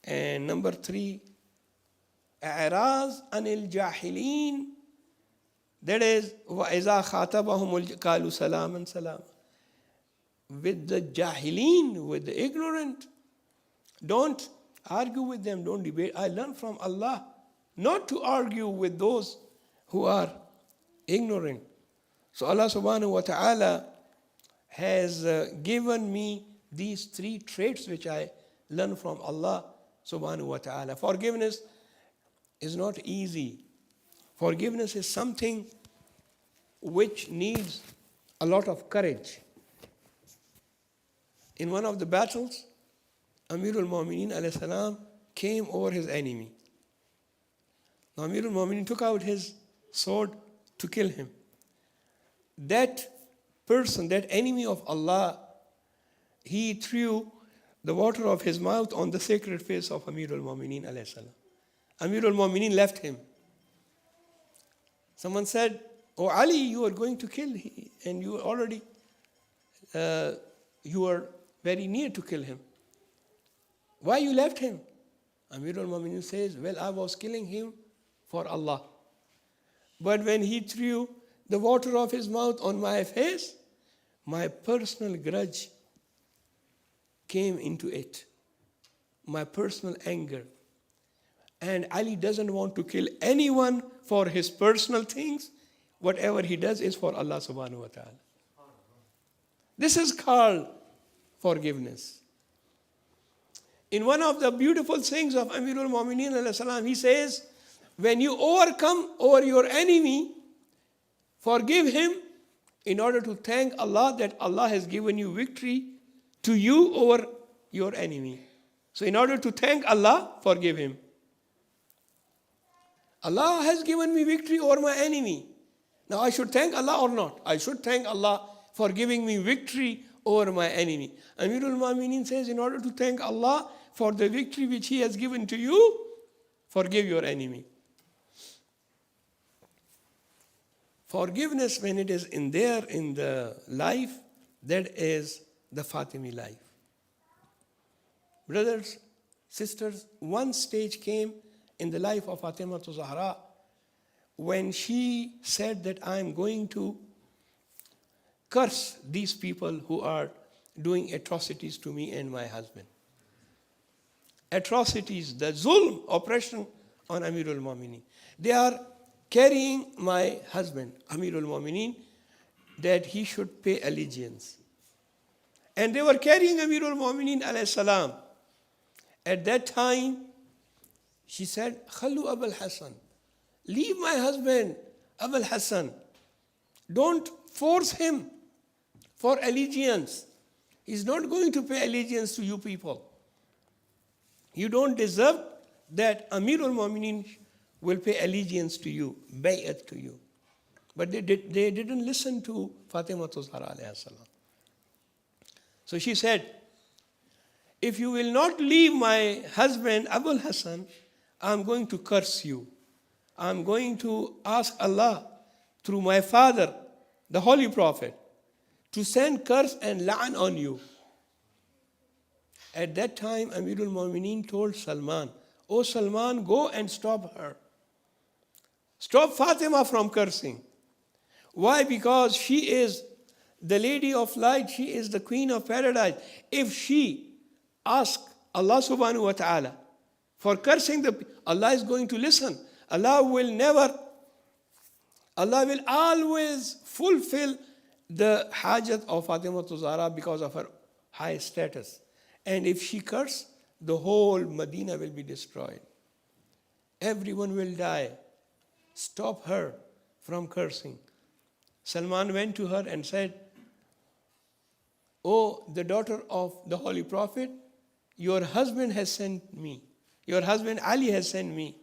And number 3, a'raz anil jahilin. That is, وَإِذَا خَاطَبَهُمُ قَالُوا سَلَامًا سَلَامًا. With the jahilin, with the ignorant, don't argue with them, don't debate. I learn from Allah not to argue with those who are ignorant. So Allah subhanahu wa ta'ala has given me these 3 traits which I learn from Allah subhanahu wa ta'ala. Forgiveness is not easy. Forgiveness is something which needs a lot of courage. In one of the battles, Amirul Mu'mineen alayhi salam came over his enemy. Now Amir al-Mu'mineen took out his sword to kill him. That person, that enemy of Allah, he threw the water of his mouth on the sacred face of Amir al-Mu'mineen alayhi salam. Amir al-Mu'mineen left him. Someone said, "Oh Ali, you are going to kill him, and you already, you are very near to kill him. Why you left him?" Amir al-Mu'mineen says, "Well, I was killing him for Allah. But when he threw the water of his mouth on my face, my personal grudge came into it, my personal anger. And Ali doesn't want to kill anyone for his personal things. Whatever he does is for Allah subhanahu wa ta'ala." This is called forgiveness. In one of the beautiful sayings of Amir al-Mu'mineen alayhi salam, he says, when you overcome over your enemy, forgive him in order to thank Allah that Allah has given you victory to you over your enemy. So in order to thank Allah, forgive him. Allah has given me victory over my enemy. Now I should thank Allah or not? I should thank Allah for giving me victory over my enemy. Amir al-Mu'mineen says, in order to thank Allah for the victory which He has given to you, forgive your enemy. Forgiveness, when it is in the life, that is the Fatimi life. Brothers, sisters, one stage came in the life of Fatima Zahra when she said that I am going to curse these people who are doing atrocities to me and my husband. Atrocities, the zulm, oppression on Amir al-Mu'mineen. They are carrying my husband, Amir al-Mu'mineen, that he should pay allegiance. And they were carrying Amir al-Mu'mineen alayhi salam. At that time, she said, "Khallu Abul Hassan, leave my husband, Abul Hassan. Don't force him for allegiance. He's not going to pay allegiance to you people. You don't deserve that Amir al-Mu'mineen will pay allegiance to you, bay'at to you." But they didn't listen to Fatima Zahra alayhi salam. So she said, "If you will not leave my husband, Abul Hassan, I'm going to curse you. I'm going to ask Allah through my father, the Holy Prophet, to send curse and la'an on you." At that time, Amir al-Mu'mineen told Salman, "Oh Salman, go and stop her. Stop Fatima from cursing." Why? Because she is the lady of light. She is the queen of paradise. If she asks Allah subhanahu wa ta'ala for cursing Allah is going to listen. Allah will always fulfill the hajat of Fatima Zahra because of her high status. And if she curses, the whole Medina will be destroyed. Everyone will die. Stop her from cursing. Salman went to her and said, "Oh, the daughter of the Holy Prophet, your husband has sent me. Your husband Ali has sent me.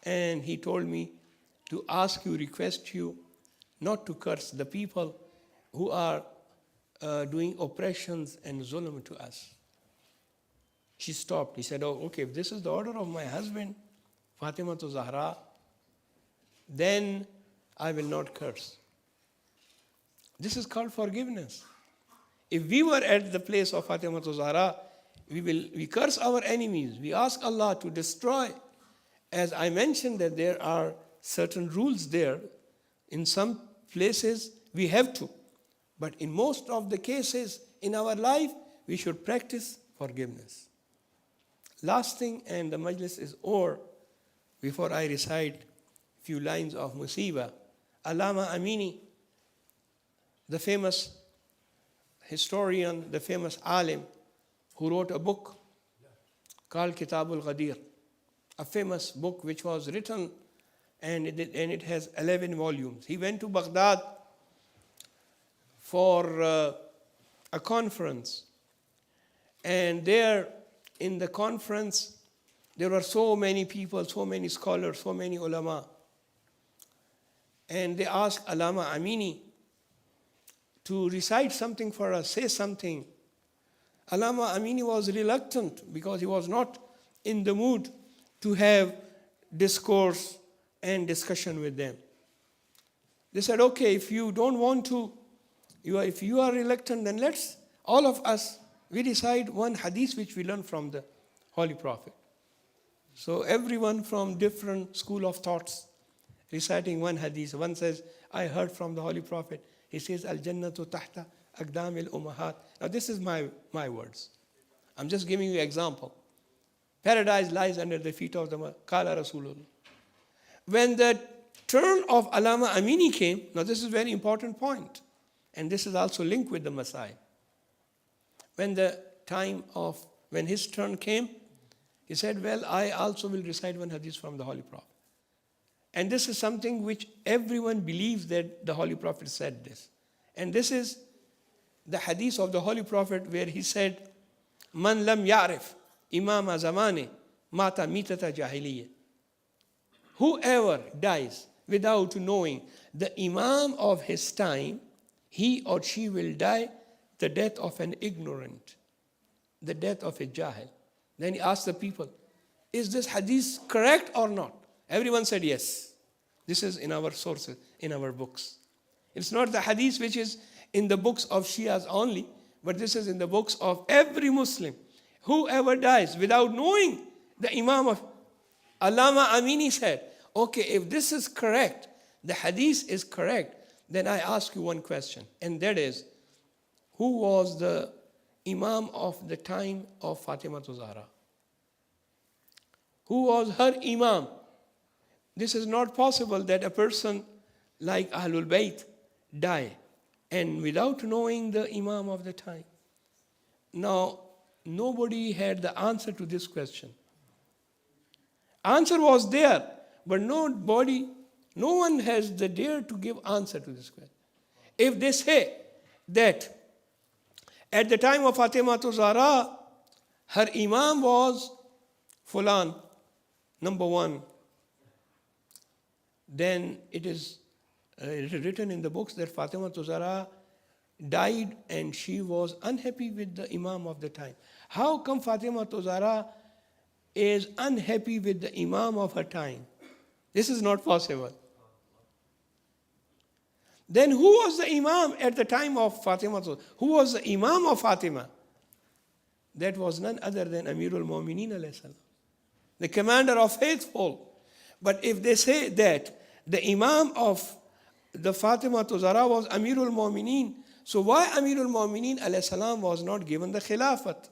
And he told me to ask you, request you, not to curse the people who are doing oppressions and zulm to us." She stopped. He said, "Oh, okay, if this is the order of my husband, Fatima Zahra, then I will not curse." This is called forgiveness. If we were at the place of Fatima Zahra, we curse our enemies. We ask Allah to destroy. As I mentioned that there are certain rules there. In some places we have to. But in most of the cases in our life, we should practice forgiveness. Last thing, and the majlis is over, before I recite a few lines of Musiba. Allama Amini, the famous historian, the famous alim, who wrote a book called Kitabul Ghadir, a famous book which was written and it has 11 volumes. He went to Baghdad for a conference, and there in the conference There were so many people, so many scholars, so many ulama. And they asked Allama Amini to recite something for us, say something. Allama Amini was reluctant because he was not in the mood to have discourse and discussion with them. They said, okay, if you don't want to, if you are reluctant, then let's, all of us, we recite one hadith which we learn from the Holy Prophet. So everyone from different school of thoughts reciting one hadith. One says, I heard from the Holy Prophet. He says, Al-Jannatu tahta aqdam al-ummahat. Now this is my words. I'm just giving you an example. Paradise lies under the feet of the Qala Rasulullah. When the turn of Allama Amini came, now this is a very important point, and this is also linked with the Messiah. When his turn came, he said, well, I also will recite one hadith from the Holy Prophet. And this is something which everyone believes that the Holy Prophet said this. And this is the hadith of the Holy Prophet where he said, Man lam ya'rif imama zamane mata mitata jahiliyyah. Whoever dies without knowing the imam of his time, he or she will die the death of an ignorant, the death of a jahil. Then he asked the people, is this hadith correct or not? Everyone said yes. This is in our sources, in our books. It's not the hadith which is in the books of Shias only, but this is in the books of every Muslim. Whoever dies without knowing the imam of Allama Amini said, okay, if this is correct, the hadith is correct, then I ask you one question, and that is, who was the imam of the time of Fatima Zahra? Who was her imam? This is not possible that a person like Ahlul Bayt die and without knowing the imam of the time. Now, nobody had the answer to this question. Answer was there, but no one has the dare to give answer to this question. If they say that at the time of Fatima Zahra, her imam was Fulan, number one, then it is written in the books that Fatima Zahra died and she was unhappy with the imam of the time. How come Fatima Zahra is unhappy with the imam of her time? This is not possible. Then who was the imam at the time of Fatima? Who was the imam of Fatima? That was none other than Amirul Mu'mineen alayhi salam, the commander of faithful. But if they say that the imam of the Fatima Zahra was Amirul Mu'mineen, so why Amirul Mu'mineen alayhi salam was not given the khilafat?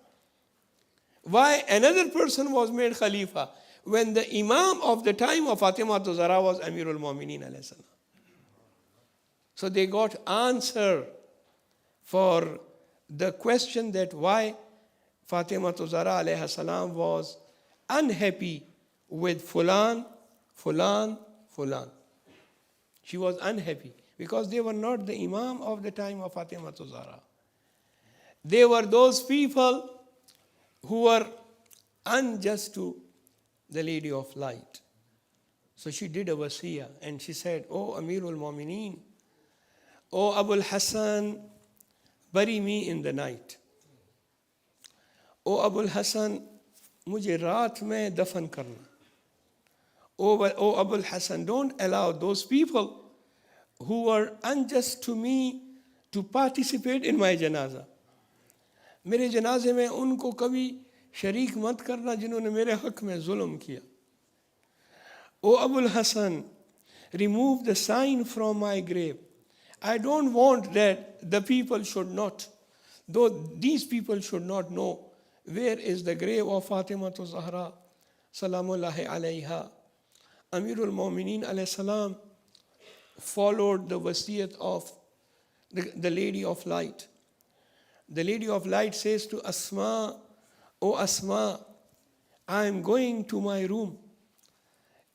Why another person was made khalifa when the imam of the time of Fatima Zahra was Amirul Mu'mineen alayhi salam? So they got answer for the question that why Fatima Zahra alayhi salam was unhappy with Fulan. She was unhappy because they were not the imam of the time of Fatima Zahra. They were those people who were unjust to the Lady of Light. So she did a wasiyah and she said, "Oh Amirul Mu'mineen, oh Abul Hassan, bury me in the night. Oh Abul Hassan, mujhe raat mein dafan karna. Oh Abul Hassan, don't allow those people who were unjust to me to participate in my janaza. मेरे जनाजे में उनको कभी शरीक मत करना जिन्होंने मेरे हक में जुल्म किया. O Abul Hassan, remove the sign from my grave. I don't want that the people should not, though these people should not know where is the grave of Fatima Zahra, salamullahi alayha." Amirul Mu'mineen alayhi salam followed the wasiyat of the Lady of Light. The Lady of Light says to Asma, "O Asma, I am going to my room.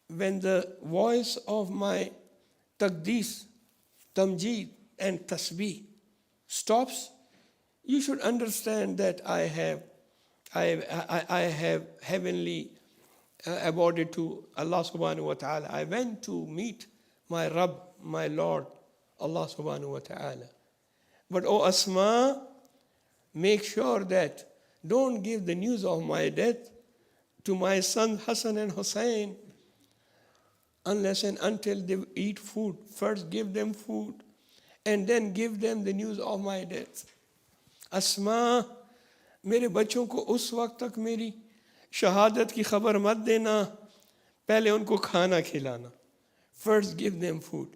When the voice of my taqdees, tamjeed and tasbih stops, you should understand that I have heavenly awarded to Allah subhanahu wa ta'ala. I went to meet my Rabb, my Lord, Allah subhanahu wa ta'ala. But O Asma, make sure that don't give the news of my death to my sons Hassan and Hussein unless and until they eat food. First give them food and then give them the news of my death. Asma, मेरे बच्चों को उस वक्त तक मेरी शहादत की खबर मत देना, पहले उनको खाना खिलाना. First give them food.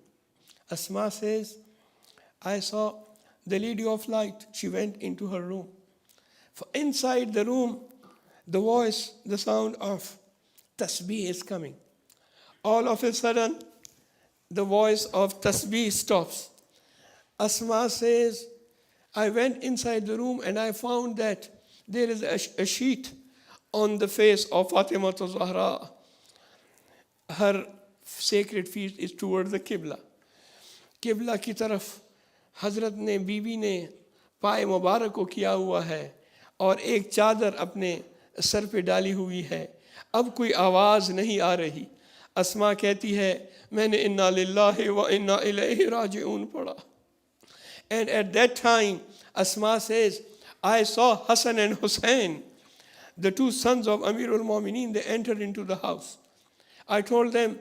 Asma says, I saw the lady of light. She went into her room. Inside the room, the voice, the sound of tasbih is coming. All of a sudden, the voice of tasbih stops. Asma says, I went inside the room and I found that there is a sheet on the face of Fatima Zahra. Her sacred feet is toward the Qibla. Qibla की तरफ हजरत ने बीबी ने पाए मुबारक को किया हुआ है और एक चादर अपने सर पे डाली हुई है. अब कोई आवाज़ नहीं आ रही. अस्मा कहती है मैंने इन्ना लिल्लाहि व इन्ना इलैहि राजिऊन पढ़ा. And at that time, Asma says, I saw Hassan and Hussein, the two sons of Amirul Mu'mineen. They entered into the house. I told them,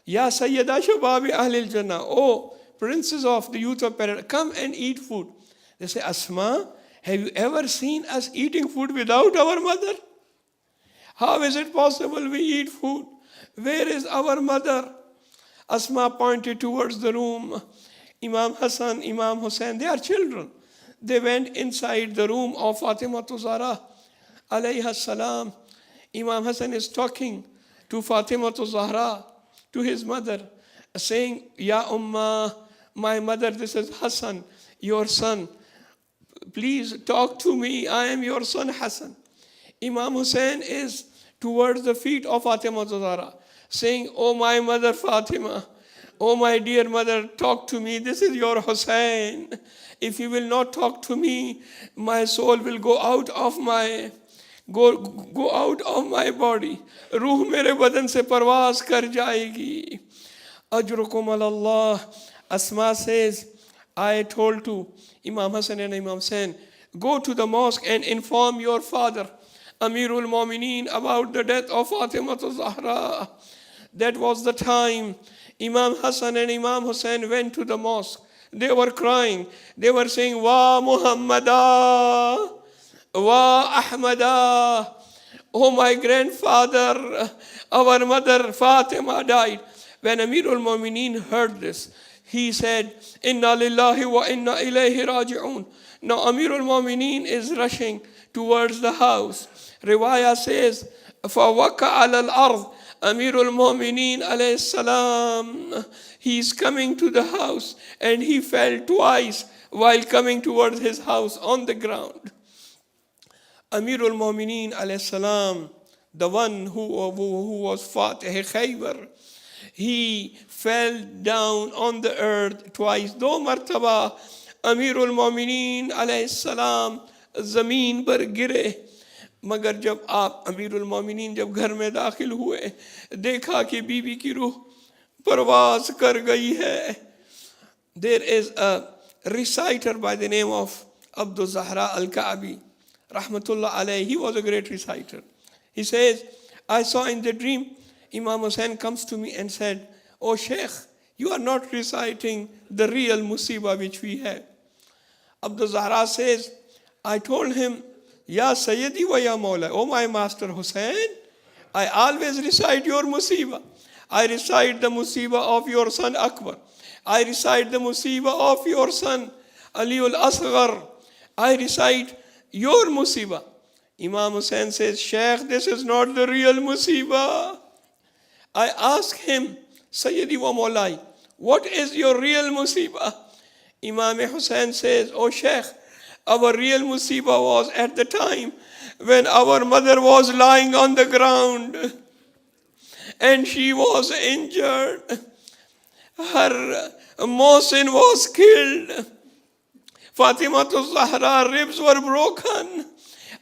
Ya Sayyida Shabab Ahlil Jannah, oh princes of the youth of paradise, come and eat food. They say, Asma, have you ever seen us eating food without our mother? How is it possible we eat food? Where is our mother? Asma pointed towards the room. Imam Hassan, Imam Hussein, they are children. They went inside the room of Fatima Zahra alayha salam. Imam Hassan is talking to Fatima Zahra, to his mother, saying, Ya Ummah, my mother, this is Hassan, your son. Please talk to me, I am your son Hassan. Imam Hussein is towards the feet of Fatima Zahra, saying, Oh my mother Fatima, oh my dear mother, talk to me, this is your Hussein. If you will not talk to me, my soul will go out of my body. रूह मेरे बदन से परवास कर जाएगी. अजरुकुम अल्लाह. Asma says, I told to Imam Hassan and Imam Hussein, go to the mosque and inform your father, Amirul Mu'mineen, about the death of Fatima Zahra. That was the time Imam Hassan and Imam Hussein went to the mosque. They were crying. They were saying, Wa Muhammadah, Wa Ahmadah. Oh my grandfather, our mother Fatima died. When Amirul Mu'mineen heard this, he said, Inna lillahi wa inna ilayhi raji'un. Now Amirul Mu'mineen is rushing towards the house. Riwayah says, فَوَقَعَ عَلَى الْأَرْضِ. Amirul Mu'mineen alayhi salam, he is coming to the house and he fell twice while coming towards his house on the ground. Amirul Mu'mineen alayhi salam, the one who was Fatih Khaybar, he fell down on the earth twice. Do martaba Amirul Mu'mineen alayhi salam zameen par gire. मगर जब आप अमीरुल मोमिनीन जब घर में दाखिल हुए, देखा कि बीबी की रूह परवास कर गई है. There is a reciter by the name of Abdul Zahra al-Ka'bi, rahmatullah alayhi. He was a great reciter. He says, I saw in the dream, Imam Hussein comes to me and said, Oh Sheikh, you are not reciting the real musibah which we have. Abdul Zahra says, I told him, Ya Sayyidi wa ya Mawla, oh my master Hussein, I always recite your musibah. I recite the musibah of your son Akbar. I recite the musibah of your son Aliul Asghar. I recite your musibah. Imam Hussein says, Sheikh, this is not the real musibah. I ask him, Sayyidi wa Mawlai, what is your real musibah? Imam Hussein says, Oh Sheikh, our real musibah was at the time when our mother was lying on the ground and she was injured. Her Mohsin was killed. Fatima Zahra ribs were broken.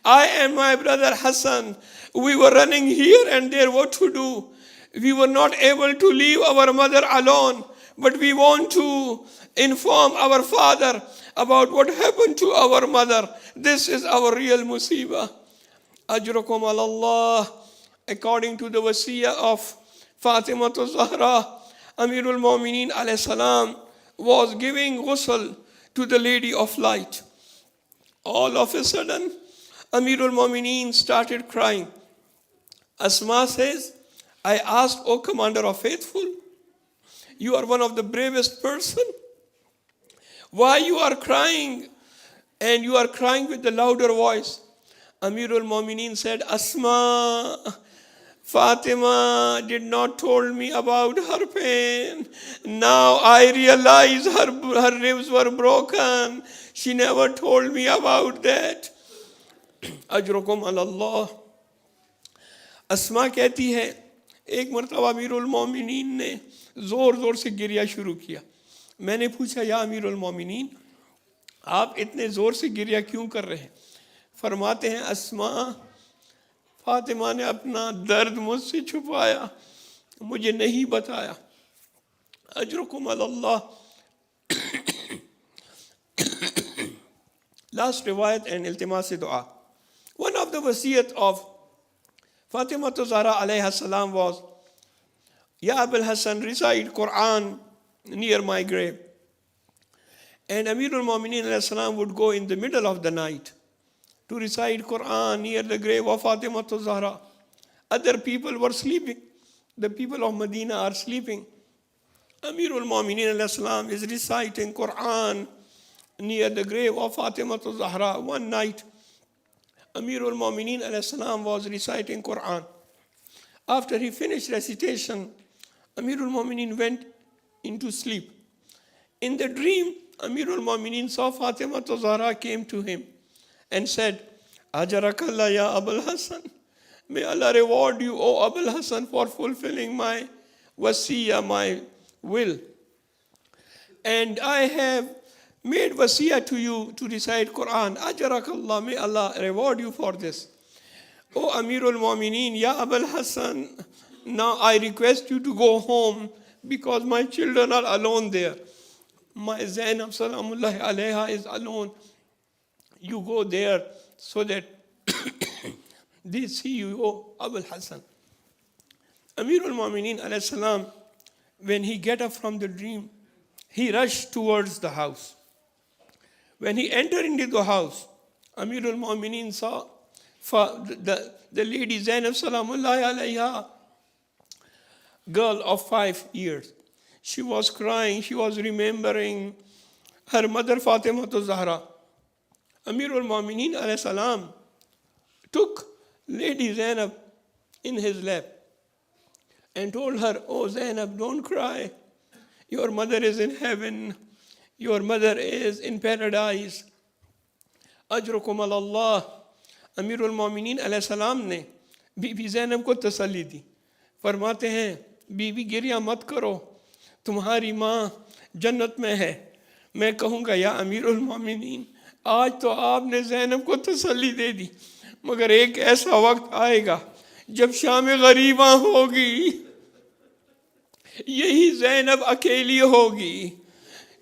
I and my brother Hassan, we were running here and there what to do. We were not able to leave our mother alone, but we want to inform our father about what happened to our mother. This is our real musibah. Ajrakum Allah. According to the wasiyah of Fatimah Zahra, Amirul Mu'mineen alayhi salam was giving ghusl to the Lady of Light. All of a sudden, Amirul Mu'mineen started crying. Asma says, I asked, O Commander of Faithful, you are one of the bravest person. Why you are crying? And you are crying with the louder voice. Amirul Mu'mineen said, Asma, Fatima did not told me about her pain. Now I realize her ribs were broken. She never told me about that. Ajrukum Allah. Asma कहती है, एक मरतबा अमीरुल मोमिनीन ने जोर जोर से गिरिया शुरू किया. मैंने पूछा, या अमीरुल मोमिनीन, आप इतने जोर से गिरिया क्यों कर रहे हैं? फरमाते हैं, अस्मा, फातिमा ने अपना दर्द मुझसे छुपाया, मुझे नहीं बताया. अजरुकुम अल्लाह. Last riwayat and iltimas dua. One of the wasiyat of Fatimah Zahra alayha salam was, Ya Abul Hassan, recite Quran near my grave. And Amirul Mu'mineen alayhi salam would go in the middle of the night to recite Quran near the grave of Fatimah Zahra. Other people were sleeping. The people of Medina are sleeping. Amirul Mu'mineen alayhi salam is reciting Quran near the grave of Fatimah Zahra. One night, Amirul Mu'mineen alayhi salam was reciting Quran. After he finished recitation, Amirul Mu'mineen went into sleep. In the dream, Amirul Mu'mineen saw Fatimah Zahra came to him and said, Ajarakallah ya Abul Hassan. May Allah reward you, O Abul Hassan, for fulfilling my wasiyah, my will. And I have made wasiyah to you to recite Quran. Ajarakallah, may Allah reward you for this. O Amirul Mu'mineen, ya Abul Hassan, now I request you to go home because my children are alone there. My Zainab Salamullahi alayha is alone. You go there so that they see you, O Abul Hassan. Amirul Mu'mineen alayhi salam, when he get up from the dream, he rushed towards the house. When he entered into the house, Amirul Mu'mineen saw the lady Zainab Salamullahi alayha, girl of 5 years. She was crying, she was remembering her mother Fatimah Zahra. Amirul Mu'mineen alayhi salam took Lady Zainab in his lap and told her, Oh Zainab, don't cry. Your mother is in heaven. Your mother is in paradise. Ajrukum Allah. Amirul Mu'mineen alayhi salam ने बीबी ज़ैनब को तसल्ली दी. फरमाते हैं, बीबी गिरिया मत करो, तुम्हारी माँ जन्नत में है. मैं कहूँगा, या अमीरुल मोमिनीन, आज तो आपने ज़ैनब को तसल्ली दे दी, मगर एक ऐसा वक्त आएगा जब शाम गरीबा होगी, यही ज़ैनब अकेली होगी,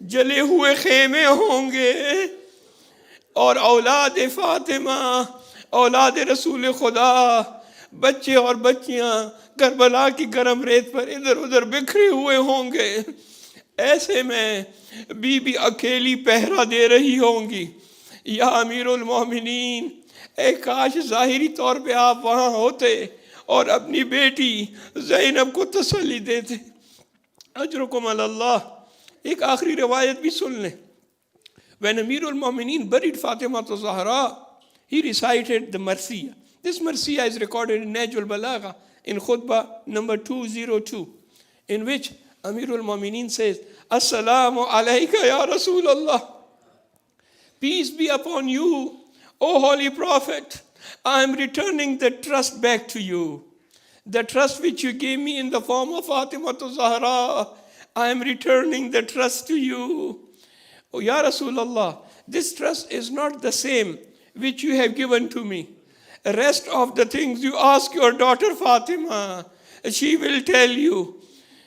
जले हुए खेमे होंगे और औलाद फातिमा, औलाद रसूल खुदा, बच्चे और बच्चियां करबला की गरम रेत पर इधर उधर बिखरे हुए होंगे. ऐसे में बीबी अकेली पहरा दे रही होंगी. या अमीरुल मोमिनीन, काश ज़ाहिरी तौर पे आप वहाँ होते और अपनी बेटी ज़ैनब को तसल्ली देते. अजरुकुम अल्लाह. एक आखिरी रिवायत भी सुन लें. When Amirul Mu'mineen buried Fatimah Zahra, he recited the Marsiya. This Marsiya is recorded in Najul Balagha in Khutbah number 202, in which Amirul Mu'mineen says, As-salamu alayka ya Rasulallah. Peace be upon you, O Holy Prophet. I am returning the trust back to you. The trust which you gave me in the form of Fatimah Zahra, I am returning the trust to you. Oh, Ya Rasulallah, this trust is not the same which you have given to me. Rest of the things you ask your daughter Fatima, she will tell you,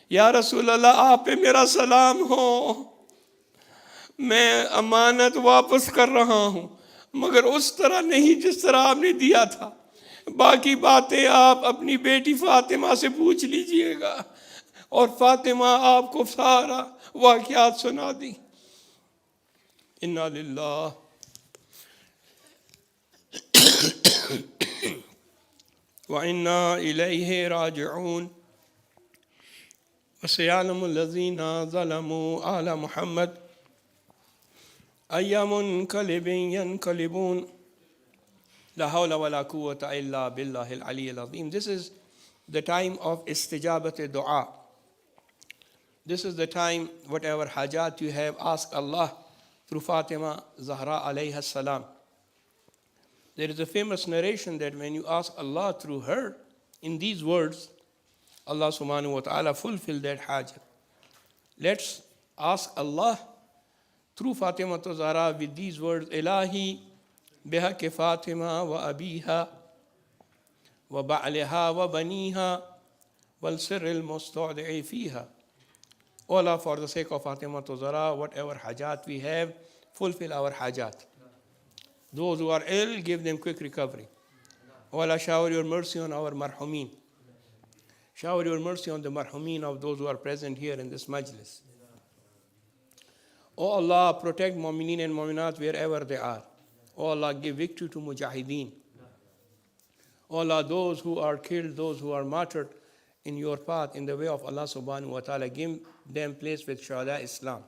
Ya Rasulallah, आप पे मेरा सलाम हो, मैं अमानत वापस कर रहा हूँ, मगर उस तरह नहीं जिस तरह आपने दिया था. बाकी बातें आप अपनी बेटी फातिमा से पूछ लीजिएगा. और फातिमा आपको सारा वाक़यात सुना दी. इन्ना लिल्लाह व इन्ना इलैहि राजिऊन. वसयअलमुल लज़ीना ज़लमू अला Muhammad अय्यमुनक़लिबिन यनक़लिबून. La hawla wa la quwwata illa billahil aliyyil azim. This is the time of istijabat dua. This is the time, whatever hajat you have, ask Allah through Fatima Zahra alayha salam. There is a famous narration that when you ask Allah through her, in these words, Allah subhanahu wa ta'ala fulfill that hajat. Let's ask Allah through Fatima Zahra with these words, Ilahi بحق فاطمة وأبيها وبعلها وبنيها والسر المستودع فيها. Allah, for the sake of Fatima Zahra, whatever hajat we have, fulfill our hajat. Those who are ill, give them quick recovery. Allah, shower your mercy on our marhumin. Shower your mercy on the marhumin of those who are present here in this majlis. Oh Allah, protect mu'mineen and mu'minat wherever they are. Oh Allah, give victory to mujahideen. Oh Allah, those who are killed, those who are martyred in your path, in the way of Allah subhanahu wa ta'ala, give them place with shuhada Islam.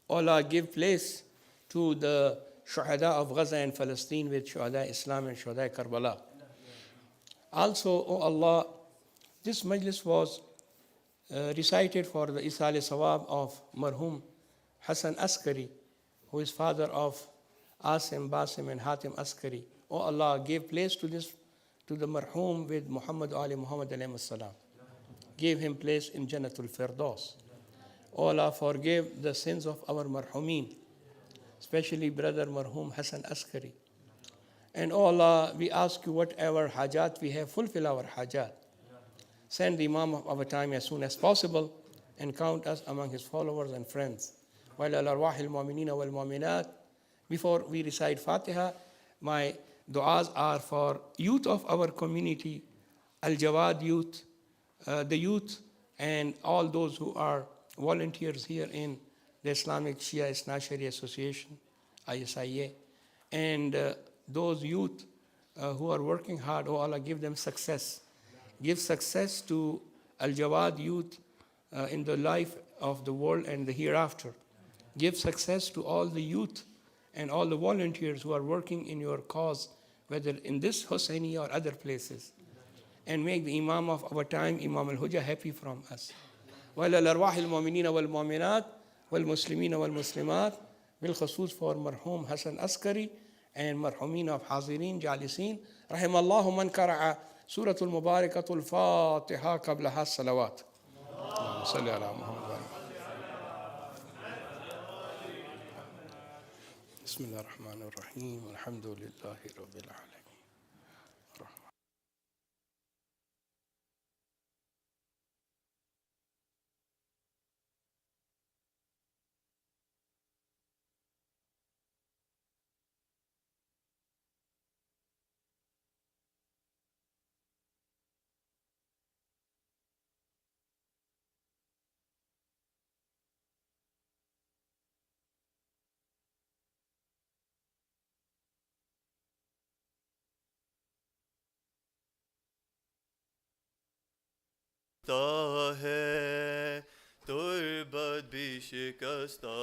Oh Allah, give place to the shuhada of Gaza and Palestine with shuhada Islam and shuhada Karbala. Also, oh Allah, this majlis was recited for the Isal Sawab of Marhum Hassan Askari, who is father of Asim, Basim and Hatim Askari. Oh Allah, give place to this, to the marhum with Muhammad Ali Muhammad alayhi salam. Give him place in Jannatul Firdaus. Oh Allah, forgive the sins of our marhumin, especially brother marhum Hassan Askari. And oh Allah, we ask you whatever hajat we have, fulfill our hajat. Send the Imam of our time as soon as possible and count us among his followers and friends. While al-arwahil mu'minina wal mu'minat. Before we recite Fatiha, my du'as are for youth of our community, Al-Jawad youth, the youth, and all those who are volunteers here in the Islamic Shia ITHNA-ASHERI Association, ISIA, and those youth who are working hard. Oh Allah, give them success. Give success to Al-Jawad youth in the life of the world and the hereafter. Give success to all the youth and all the volunteers who are working in your cause, whether in this Hussaini or other places. And make the Imam of our time, Imam al-Hujjah, happy from us. وَإِلَى الْأَرْوَاحِ الْمُؤْمِنِينَ وَالْمُؤْمِنَاتِ وَالْمُسْلِمِينَ وَالْمُسْلِمَاتِ بالخصوص for Marhum Hassan Askari and Marhumin of Hazirin, Jalisin. رحم الله من قرأ سورة المباركة الفاتحة قبلها الصلوات. اللهم صل على محمد. بسم الله الرحمن الرحيم. الحمد لله رب العالمين. है तुर्बत भी शिकस्ता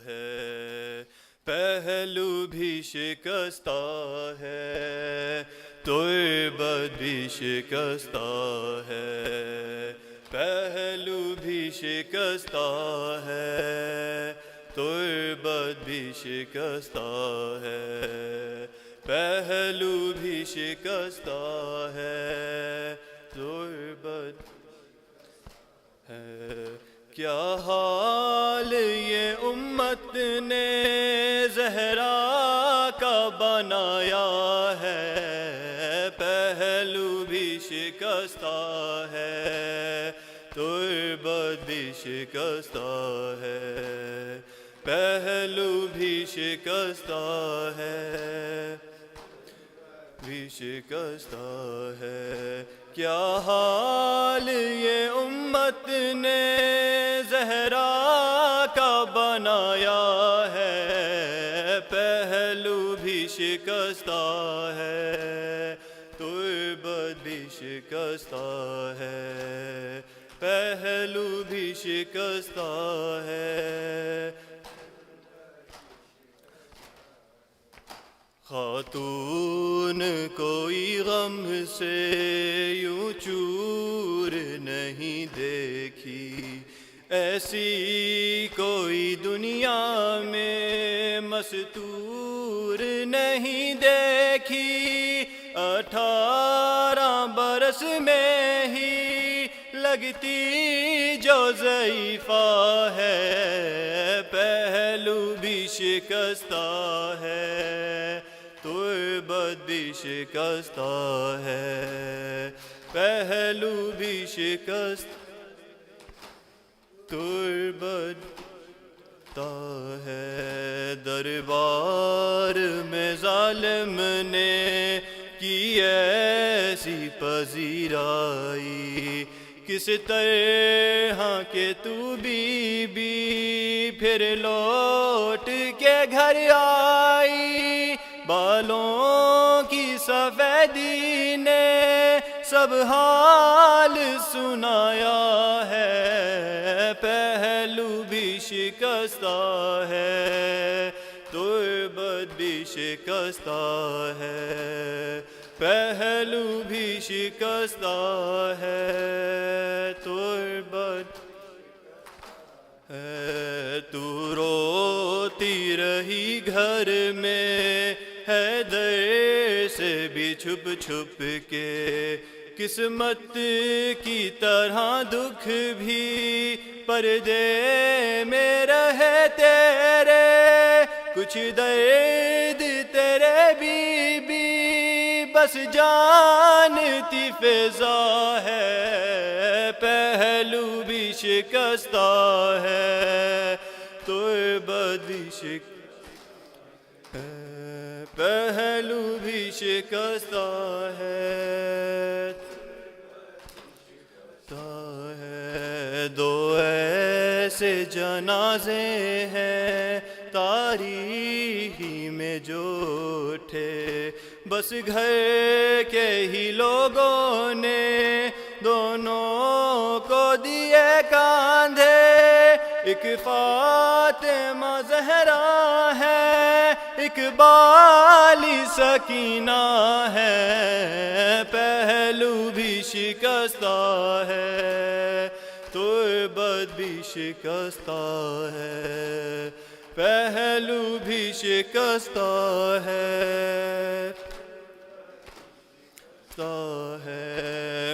है, पहलू भी शिकस्ता है, तुर्बत भी शिकस्ता है, पहलू भी शिकस्ता है, तुर्बत भी शिकस्ता है, पहलू भी शिकस्ता है, तुर्बत क्या हाल ये उम्मत ने ज़हरा का बनाया है, بھی شکستہ ہے، پہلو بھی شکستہ ہے، بھی شکستہ ہے. کیا حال یہ امت نے زہرا کا بنایا ہے، پہلو بھی شکستہ ہے، تربت بھی شکستہ ہے، پہلو بھی شکستہ ہے. خاتون کوئی غم سے یوں چور نہیں دیکھی، ایسی کوئی دنیا میں مستور نہیں دیکھی. 18 برس میں ہی لگتی جو ضعیفہ ہے، پہلو بھی شکستہ ہے، تربت بھی شکستہ ہے، پہلو بھی شکست تربت ہے. دربار میں ظالم نے کی ایسی پذیرائی، کس طرح کہ تو بی بی پھر لوٹ کے گھر آئی. بالوں کی سفیدی نے سب حال سنایا ہے، پہلو بھی شکستہ ہے، تربت بھی شکستہ ہے، پہلو بھی شکستہ ہے، تربت ہے. تو روتی رہی گھر میں حیدر سے بھی چھپ چھپ کے، قسمت کی طرح دکھ بھی پردے میں رہے تیرے، کچھ درد تیرے بی بی بس جانتی فضا ہے، پہلو بھی شکستہ ہے، تربت بھی شکستہ ہے، پہلو بھی شکستہ ہے. دو ایسے جنازے ہیں تاریخی میں جو اٹھے، بس گھر کے ہی لوگوں نے دونوں کو دیے کاندھے. ایک فاطمہ زہرا ہے، ایک بالی سکینہ ہے، پہلو بھی شکستہ ہے، تربت بھی شکستہ ہے، پہلو بھی شکستہ ہے.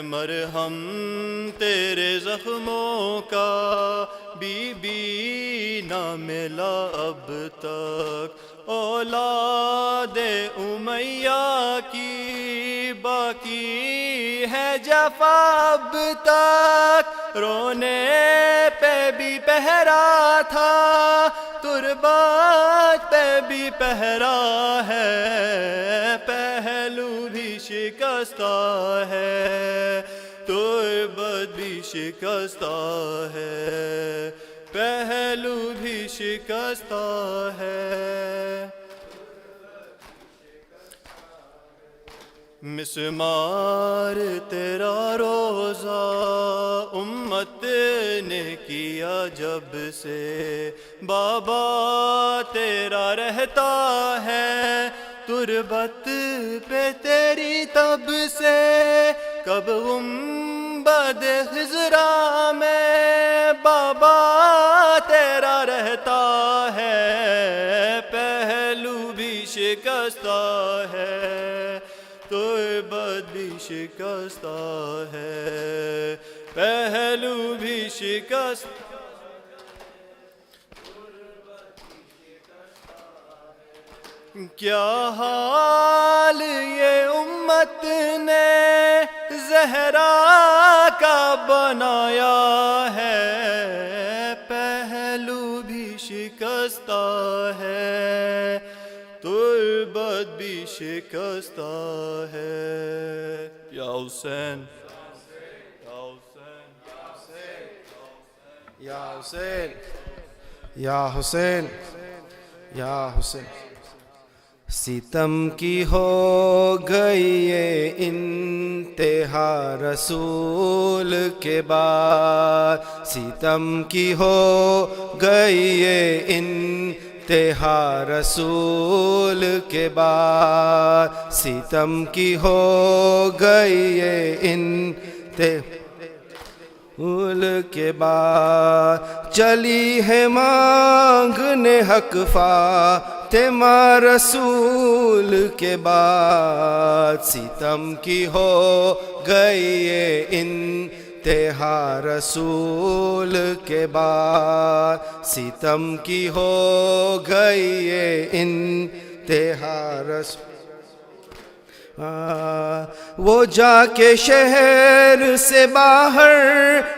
مرہم تیرے زخموں کا بی بی نہ ملا اب تک، اولاد امیہ کی باقی ہے جفا اب تک. رونے پہ بھی پہرا تھا، تربت پہ بھی پہرا ہے، پہلو بھی شکستہ ہے، تربت بھی شکستہ ہے، پہلو بھی شکستہ ہے. مسمار تیرا روزہ امت نے کیا جب سے، بابا تیرا رہتا ہے تربت پہ تیری تب سے. کب گنبد خضرا میں بابا تیرا رہتا ہے، پہلو بھی شکستہ ہے، تربت بھی شکستہ ہے، پہلو بھی شکست. کیا حال یہ امت نے زہرا کا بنایا ہے، شکستہ ہے، تربت بھی شکستہ ہے۔ یا حسین یا حسین یا حسین یا حسین یا حسین۔ ستم کی ہو گئی یہ انتہا رسول کے بعد، ستم کی ہو گئی یہ انتہا رسول کے بعد، ستم کی ہو گئی یہ انتہا رسول کے بعد، چلی ہے مانگنے حق فاطمہ رسول کے بعد، ستم کی ہو گئی یہ انتہا رسول کے بعد، ستم کی ہو گئی یہ انتہا رسول۔ وہ جا کے شہر سے باہر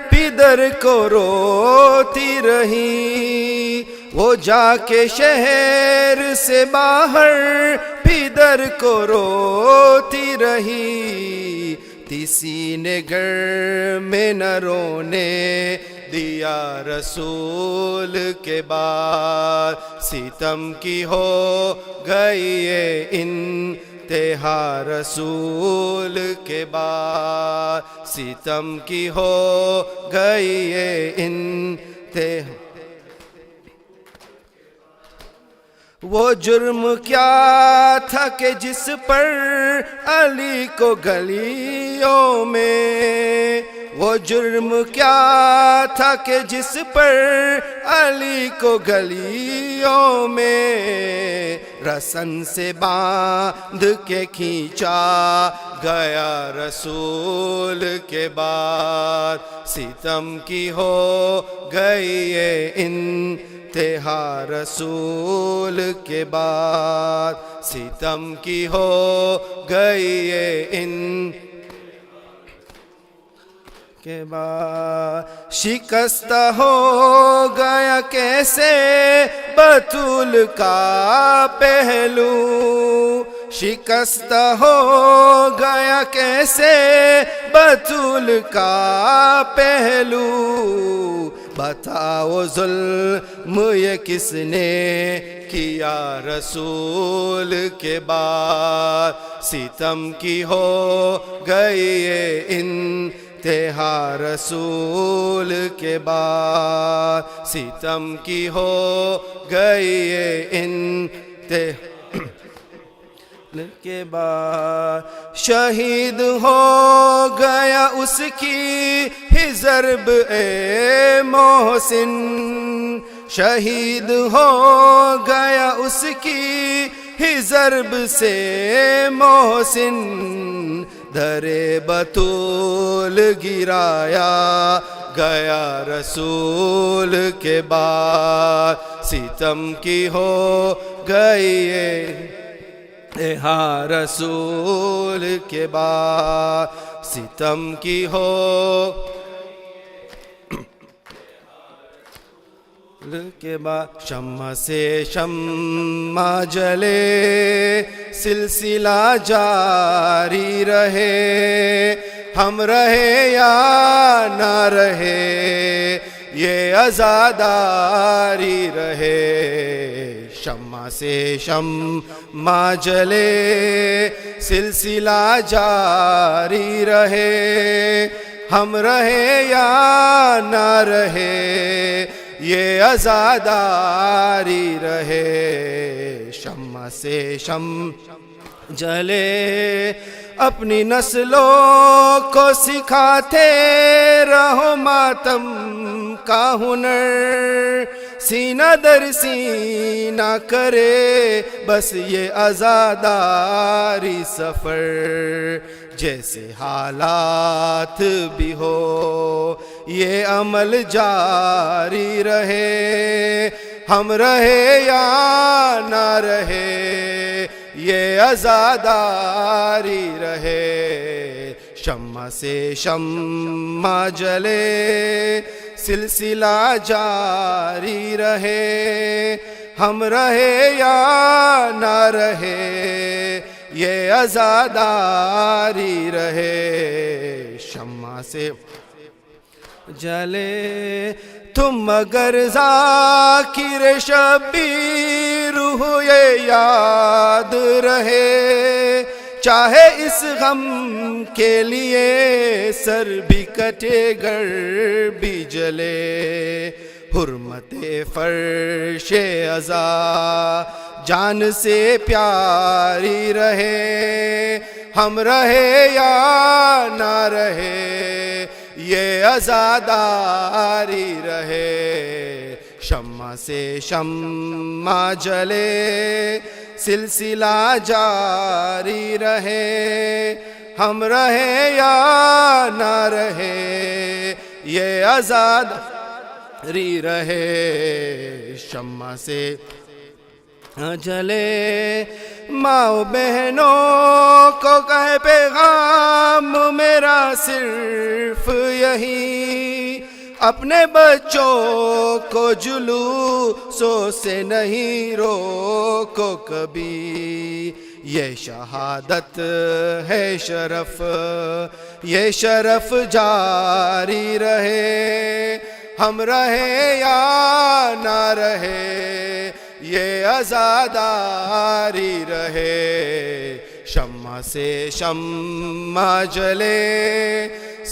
پدر کو روتی رہی، وہ جا کے شہر سے باہر پدر کو روتی رہی، کسی نے گھر میں نہ رونے دیا رسول کے بعد، ستم کی ہو گئی یہ انتہا رسول کے بعد، ستم کی ہو گئی یہ انتہا۔ وہ جرم کیا تھا کہ جس پر علی کو گلیوں میں، وہ جرم کیا تھا کہ جس پر علی کو گلیوں میں رسن سے باندھ کے کھینچا گیا رسول کے بعد، ستم کی ہو گئی یہ انتہا رسول کے بعد، ستم کی ہو گئی یہ کے بعد، شکستہ ہو گیا کیسے بطول کا پہلو، شکستہ ہو گیا کیسے بطول کا پہلو، بتاؤ ظلم یہ کس نے کیا رسول کے بعد، ستم کی ہو گئی یہ انتہا رسول کے بعد، ستم کی ہو گئی یہ انتہا کے بعد، شہید ہو گیا اس کی ہی ضرب اے محسن، شہید ہو گیا اس کی ہی ضرب سے محسن، در بطول گرایا گیا رسول کے بعد، ستم کی ہو گئی انتہا رسول کے بعد، ستم کی ہو کے بعد، شمع سے شمع جلے سلسلہ جاری رہے، ہم رہے یا نہ رہے یہ عزاداری رہے، شمع سے شمع جلے سلسلہ جاری رہے، ہم رہے یا نہ رہے یہ عزاداری رہے، شمع سے شمع جلے اپنی نسلوں کو سکھاتے رہو ماتم کا ہنر، سینہ در سینہ کرے بس یہ عزاداری سفر، جیسے حالات بھی ہو یہ عمل جاری رہے، ہم رہے یا نہ رہے یہ عزاداری رہے، شمع سے شمع جلے سلسلہ جاری رہے، ہم رہے یا نہ رہے یہ عزاداری رہے، شمع سے جلے تم مگر ذاکر شبیر ہو یہ یاد رہے، چاہے اس غم کے لیے سر بھی کٹے گر بھی جلے، حرمت فرش عزا جان سے پیاری رہے، ہم رہے یا نہ رہے یہ عزاداری رہے، شمع سے شمع جلے سلسلہ جاری رہے، ہم رہے یا نہ رہے یہ عزاداری رہے، شمع سے جلے ماں بہنوں کو کہے پیغام میرا صرف یہی، اپنے بچوں کو جلوسوں سے نہیں روکو کبھی، یہ شہادت ہے شرف، یہ شرف جاری رہے، ہم رہے یا نہ رہے یہ عزاداری رہے، شمع سے شمع جلے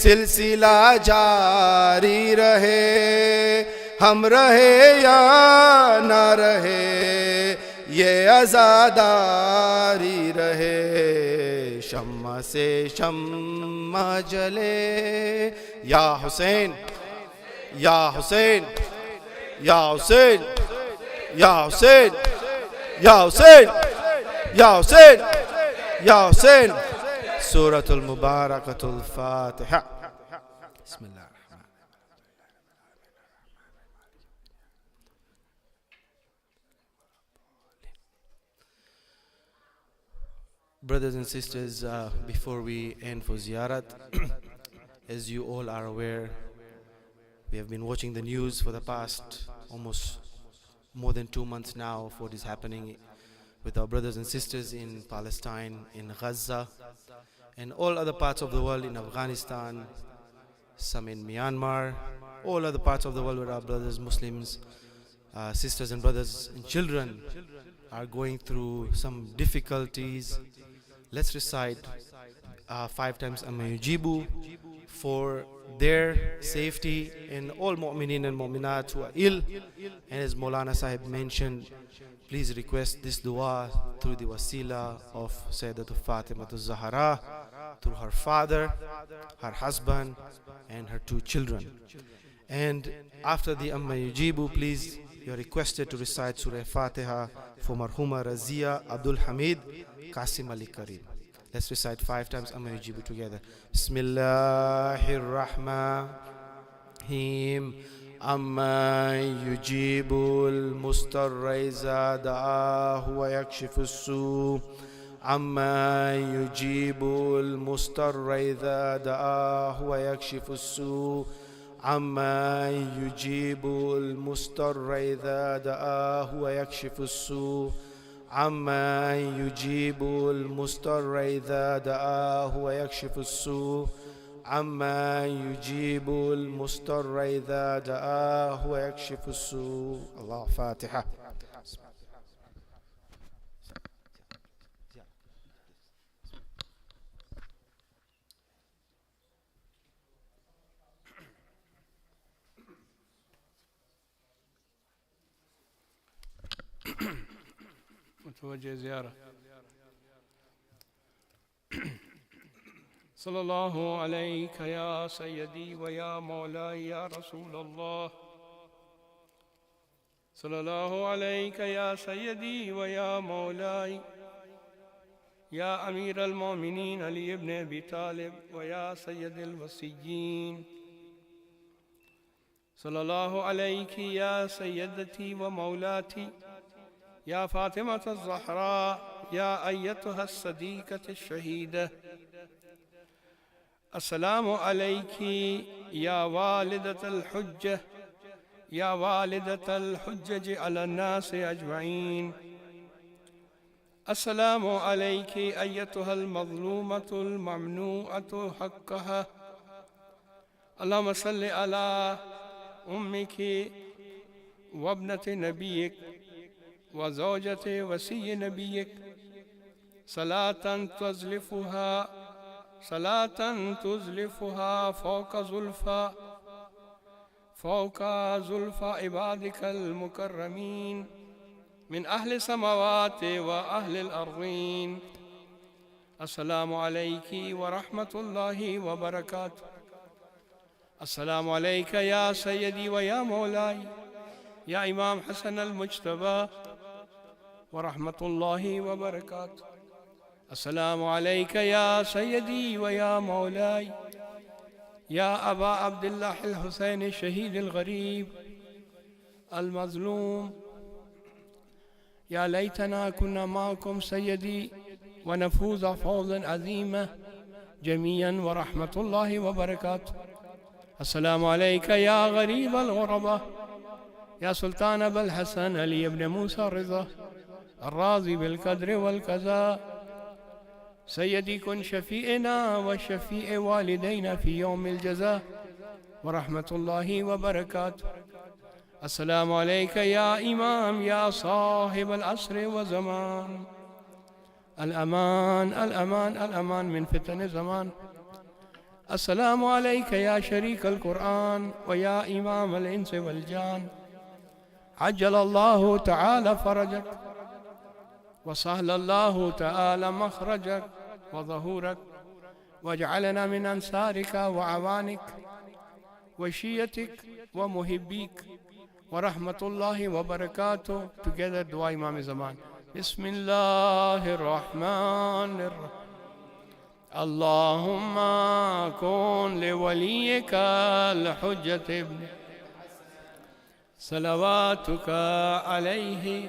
سلسلہ جاری رہے، ہم رہے یا نہ رہے یہ عزاداری رہے، شمع سے شمع جلے، یا حسین یا حسین یا حسین یا حسین یا حسین یا حسین یا حسین، سورة المبارکۃ الفاتحہ۔ بسم اللہ الرحمن Brothers and sisters, before we end for ziyarat, as you all are aware, we have been watching the news for the past almost more than 2 months now of what is happening with our brothers and sisters in Palestine, in Gaza, and all other parts of the world, in Afghanistan, some in Myanmar, all other parts of the world where our brothers, Muslims, sisters and brothers and children are going through some difficulties. Let's recite 5 times Amma Yujibu for their safety and all mu'mineen and mu'minat who are ill. And as Maulana Sahib mentioned, please request this dua through the wasila of Sayyidatul Fatimatul Zahra, through her father, her husband, and her 2 children. And after the Amma Yujibu, please, you are requested to recite Surah Fatiha for Marhuma Razia Abdul Hamid Qasim Ali Karim. Let's recite 5 times Amma Yujibu together. Bismillahir Rahmanir Rahim. Amma yujibul mustarra iza da'ahu wa yakshifus su. Amma yujibul mustarra iza da'ahu wa yakshifus su. Amma yujibul mustarra iza da'ahu wa yakshifus su. عما يجيب المضطر إذا دعاه ويكشف السوء عما يجيب المضطر إذا دعاه ويكشف السوء. الله فاتحة. متوجہ زیارہ. صلی اللہ علیک یا سیدی و یا مولائی یا رسول اللہ. صلی اللہ علیک یا سیدی و یا مولائی یا امیر المومنین علی ابن ابی طالب و یا سید الوسیین. صلی اللہ علیک یا سیدتی و مولاتی یا فاطمة الزہراء یا ایتها الصدیقة الشہیدہ. السلام علیکی يا والدة الحجة يا والدة الحجج على الناس أجمعين. السلام عليك أيتها المظلومة الممنوعة حقها. اللهم صل على أمك وابنة نبيك وزوجة وسي نبيك صلاة تزلفها فوق زلفى عبادك المكرمين من أهل السماوات وأهل الأرضين. السلام عليك ورحمة الله وبركاته. السلام عليك يا سيدي ويا مولاي يا إمام حسن المجتبى ورحمة الله وبركاته. السلام عليك يا سيدي ويا مولاي يا أبا عبد الله الحسين الشهيد الغريب المظلوم. يا ليتنا كنا معكم سيدي ونفوز فوزا عظيما جميعا ورحمة الله وبركاته. السلام عليك يا غريب الغرباء يا سلطان أبا الحسن علي بن موسى الرضا الراضي بالقدر والقضاء. سيدي كن شفيئنا وشفيء والدينا في يوم الجزاء ورحمة الله وبركاته. السلام عليك يا إمام يا صاحب العصر والزمان. الأمان الأمان الأمان من فتن الزمان. السلام عليك يا شريك القرآن ويا إمام الإنس والجان. عجل الله تعالى فرجك وسهل الله تعالى مخرجك وظهورك واجعلنا من أنصارك وعوانك وشيتك ومحبيك ورحمة الله وبركاته. Together دعاء إمام زمان. بسم الله الرحمن الرحيم. اللهم كن لوليك الحجة ابن صلواتك عليه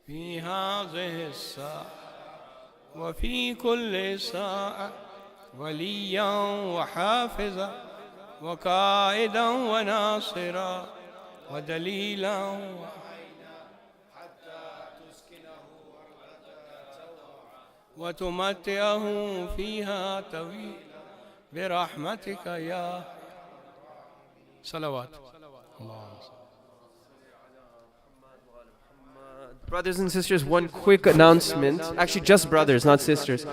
في هذه الساعة وفي كل ساعة وليا وحافظا وقائدا وناصرا ودليلا وتمتعه فيها طويلا برحمتك يا صلوات. Brothers and sisters, one quick announcement. Actually, just brothers, not sisters.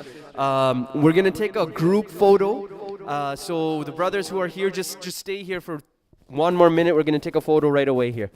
We're going to take a group photo. So the brothers who are here, just stay here for one more minute. We're going to take a photo right away here.